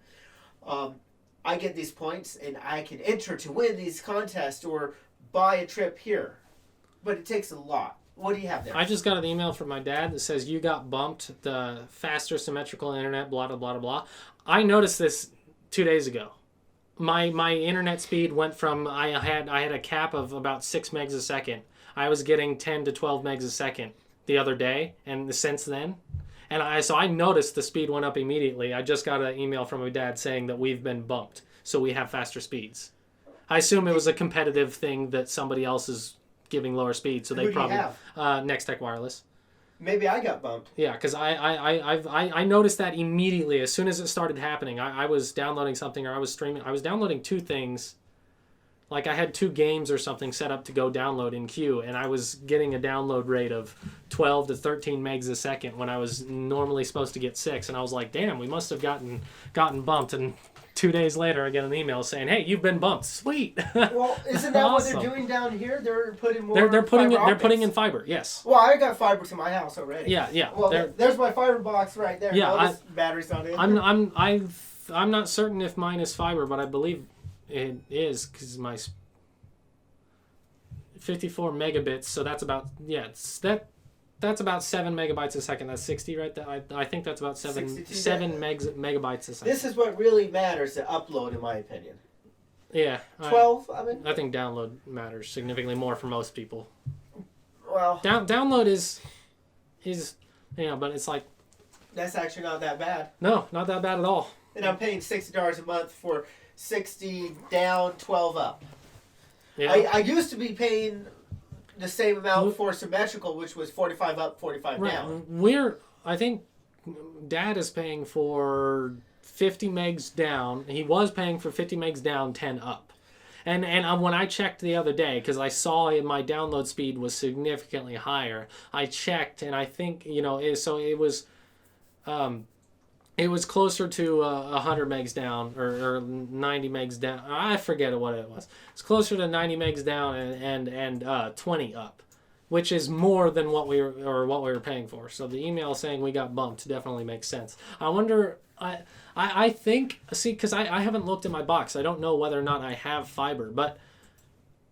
I get these points and I can enter to win these contests or buy a trip here. But it takes a lot. What do you have there? I just got an email from my dad that says you got bumped, the faster symmetrical internet, blah, blah, blah, blah. I noticed this 2 days ago. My internet speed went from, I had a cap of about 6 megs a second. I was getting 10 to 12 megs a second the other day, and since then. And so I noticed the speed went up immediately. I just got an email from my dad saying that we've been bumped, so we have faster speeds. I assume it was a competitive thing that somebody else is giving lower speed, so they probably Next Tech Wireless. Maybe I got bumped. Yeah, because I noticed that immediately as soon as it started happening. I was downloading something, or I was streaming. I was downloading 2 things. Like I had 2 games or something set up to go download in queue, and I was getting a download rate of 12 to 13 megs a second when I was normally supposed to get 6. And I was like, damn, we must have gotten bumped. And 2 days later, I get an email saying, "Hey, you've been bumped." Sweet. Well, isn't that Awesome. what they're doing down here? They're putting more. They're putting fiber they're putting in optics. fiber. Yes. Well, I got fiber to my house already. Yeah. Well, there's my fiber box right there. Yeah, Notice battery's not in. I'm not certain if mine is fiber, but I believe it is because my 54 megabits. So that's about that's about 7 megabytes a second. That's 60 right there. I think that's about 7 megabytes a second. This is what really matters, the upload, in my opinion. Yeah. 12. I think download matters significantly more for most people. Well, download is but it's like, that's actually not that bad. no, not that bad at all. And I'm paying $60 a month for 60 down, 12 up. Yeah. I used to be paying the same amount for symmetrical, which was 45 up, 45 down. I think Dad is paying for 50 megs down. He was paying for 50 megs down, 10 up. And when I checked the other day, because I saw my download speed was significantly higher, I checked, and I think, it was closer to 100 megs down or 90 megs down. I forget what it was. It's closer to 90 megs down and 20 up, which is more than what we were paying for. So the email saying we got bumped definitely makes sense. I wonder. I think, because I haven't looked at my box. I don't know whether or not I have fiber, but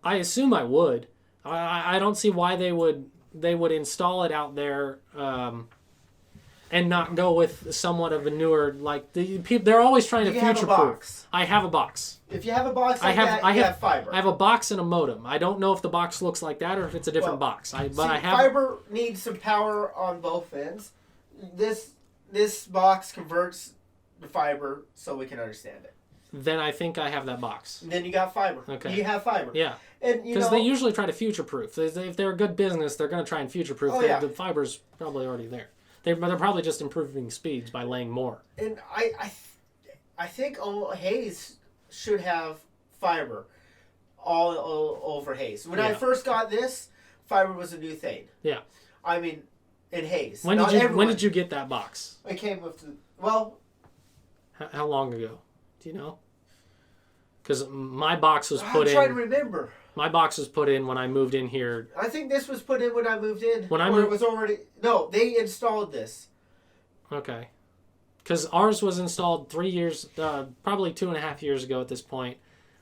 I assume I would. I don't see why they would install it out there. And not go with somewhat of a newer, like they're always trying to future-proof. I have a box. If you have a box like that, you have fiber. I have a box and a modem. I don't know if the box looks like that or if it's a different box. Fiber needs some power on both ends. This box converts the fiber so we can understand it. Then I think I have that box. And then you got fiber. Okay. You have fiber. Yeah. Because they usually try to future-proof. If they're a good business, they're going to try and future-proof. The fiber's probably already there. They're probably just improving speeds by laying more. And I think Hayes should have fiber all over Hayes. When I first got this, fiber was a new thing. Yeah. I mean, in Hayes. When did you get that box? It came with How long ago? Do you know? Because my box was put in. I'm trying to remember. My box was put in when I moved in here. I think this was put in when I moved in. It was already... No, they installed this. Okay. Because ours was installed 3 years, probably 2.5 years ago at this point.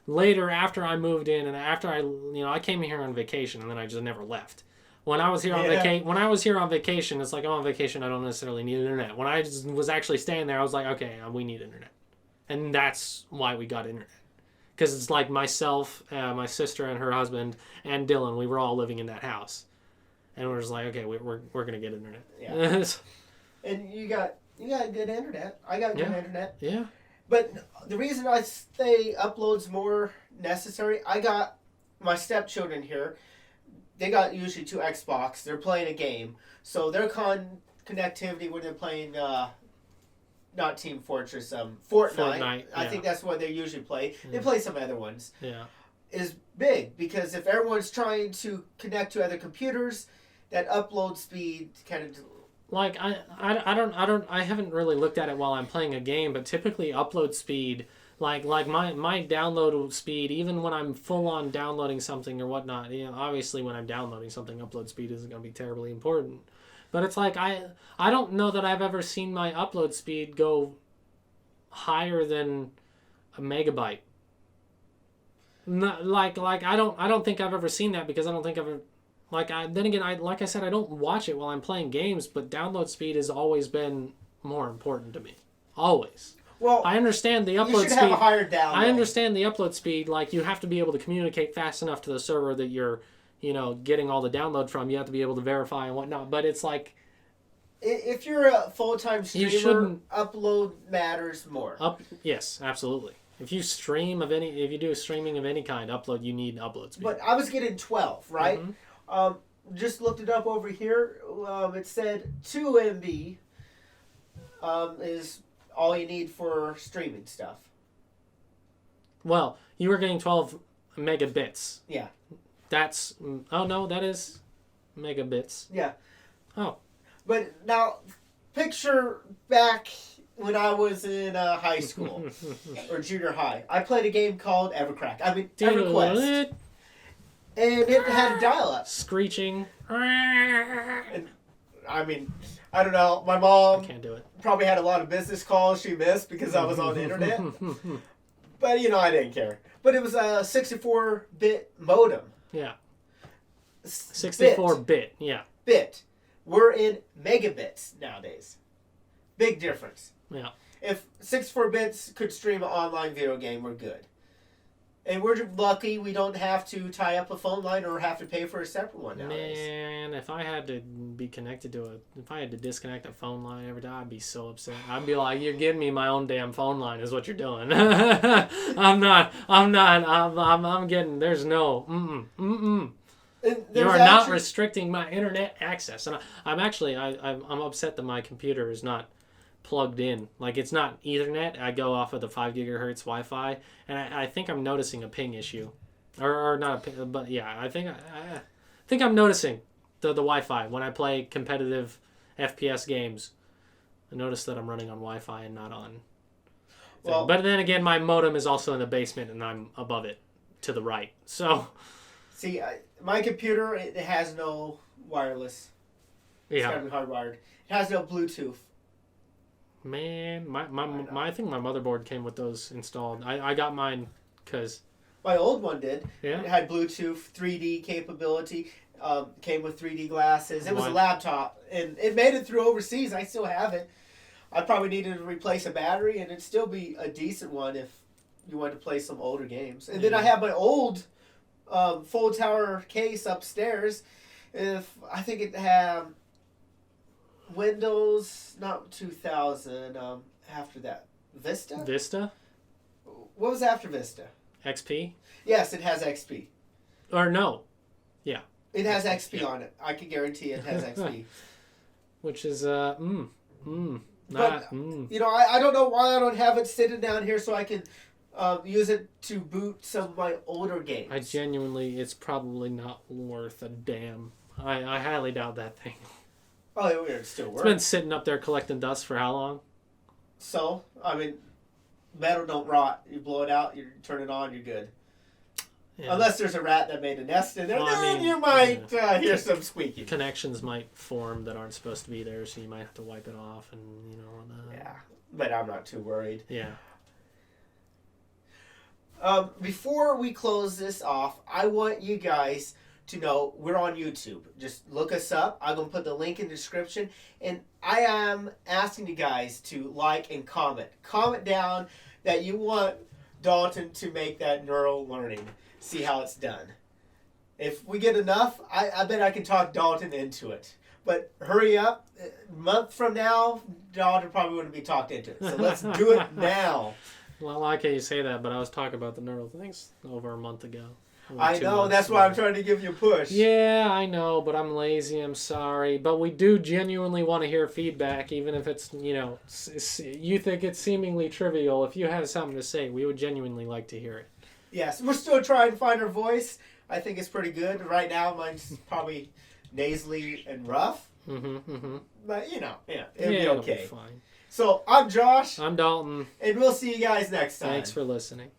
Later, after I moved in and after I came here on vacation and then I just never left. When I was here on vacation, it's like, on vacation, I don't necessarily need internet. When I was actually staying there, I was like, okay, we need internet. And that's why we got internet. Because it's like myself, my sister and her husband, and Dylan, we were all living in that house. And we're just like, okay, we're going to get internet. Yeah. And you got good internet. I got good internet. Yeah. But the reason I say upload's more necessary, I got my stepchildren here. they got usually 2 Xbox. They're playing a game, so their connectivity when they're playing not Team Fortress, Fortnite. I think that's what they usually play. They play some other ones. Yeah. Is big because if everyone's trying to connect to other computers, that upload speed kind of. Like I haven't really looked at it while I'm playing a game, but typically upload speed, like my download speed, even when I'm full on downloading something or whatnot, you know, obviously when I'm downloading something, upload speed isn't going to be terribly important. But it's like I don't know that I've ever seen my upload speed go higher than a megabyte. Not, like I don't think I've ever seen that because I don't think I've ever, then again, like I said, I don't watch it while I'm playing games, but download speed has always been more important to me. Always. Well, I understand the upload speed. You should have a higher download. I understand the upload speed. Like, you have to be able to communicate fast enough to the server that you're, you know, getting all the download from. You have to be able to verify and whatnot. But it's like, if you're a full-time streamer, upload matters more. Yes, absolutely. If you do streaming of any kind, you need upload speed. But I was getting 12, right? Mm-hmm. Just looked it up over here. It said 2 MB is all you need for streaming stuff. Well, you were getting 12 megabits. Yeah. That's... Oh, no, that is megabits. Yeah. Oh. But now, picture back when I was in high school or junior high. I played a game called EverQuest. And it had a dial-up. Screeching. And, I mean, I don't know. My mom I can't do it. Probably had a lot of business calls she missed because I was on the internet. But, you know, I didn't care. But it was a 64-bit modem. Yeah. 64-bit, yeah. Bit. We're in megabits nowadays. Big difference. Yeah. If 64 bits could stream an online video game, we're good. And we're lucky we don't have to tie up a phone line or have to pay for a separate one nowadays. Man, if I had to be connected to if I had to disconnect a phone line every day, I'd be so upset. I'd be like, you're giving me my own damn phone line is what you're doing. I'm getting, there's no, You are not restricting my internet access. And I'm upset that my computer is not plugged in. Like, it's not Ethernet. I go off of the 5 gigahertz Wi-Fi, and I think I'm noticing a ping issue, or not a ping, but yeah, I think I'm noticing the Wi-Fi when I play competitive FPS games. I notice that I'm running on Wi-Fi and not on. Well, but then again, my modem is also in the basement, and I'm above it to the right. So, see, my computer it has no wireless. It's got to be hardwired. It has no Bluetooth. Man, I think my motherboard came with those installed. I got mine because my old one did. Yeah. It had Bluetooth, 3D capability. Came with 3D glasses. It was a laptop, and it made it through overseas. I still have it. I probably needed to replace a battery, and it'd still be a decent one if you wanted to play some older games. And then I have my old full tower case upstairs. I think it had Windows, not 2000, after that. Vista? Vista? What was after Vista? XP? Yes, it has XP. Or no. Yeah. It has XP on it. I can guarantee it has XP. Which is, But, you know, I don't know why I don't have it sitting down here so I can use it to boot some of my older games. It's probably not worth a damn. I highly doubt that thing. Oh, it still works. It's been sitting up there collecting dust for how long? So, I mean, metal don't rot. You blow it out, you turn it on, you're good. Yeah. Unless there's a rat that made a nest in there, then you might hear some squeaking. Connections might form that aren't supposed to be there, so you might have to wipe it off and, you know. Yeah, but I'm not too worried. Yeah. Before we close this off, I want you guys to know we're on YouTube. Just look us up. I'm going to put the link in the description. And I am asking you guys to like and comment. Comment down that you want Dalton to make that neural learning. See how it's done. If we get enough, I bet I can talk Dalton into it. But hurry up. A month from now, Dalton probably wouldn't be talked into it. So let's do it now. Well, I like how you say that, but I was talking about the neural things over a month ago. I know. That's why I'm trying to give you a push. Yeah, I know, but I'm lazy. I'm sorry. But we do genuinely want to hear feedback, even if it's, you think it's seemingly trivial. If you have something to say, we would genuinely like to hear it. Yes, we're still trying to find our voice. I think it's pretty good. Right now, mine's probably nasally and rough. But, it'll be okay. It'll be fine. So, I'm Josh. I'm Dalton. And we'll see you guys next time. Thanks for listening.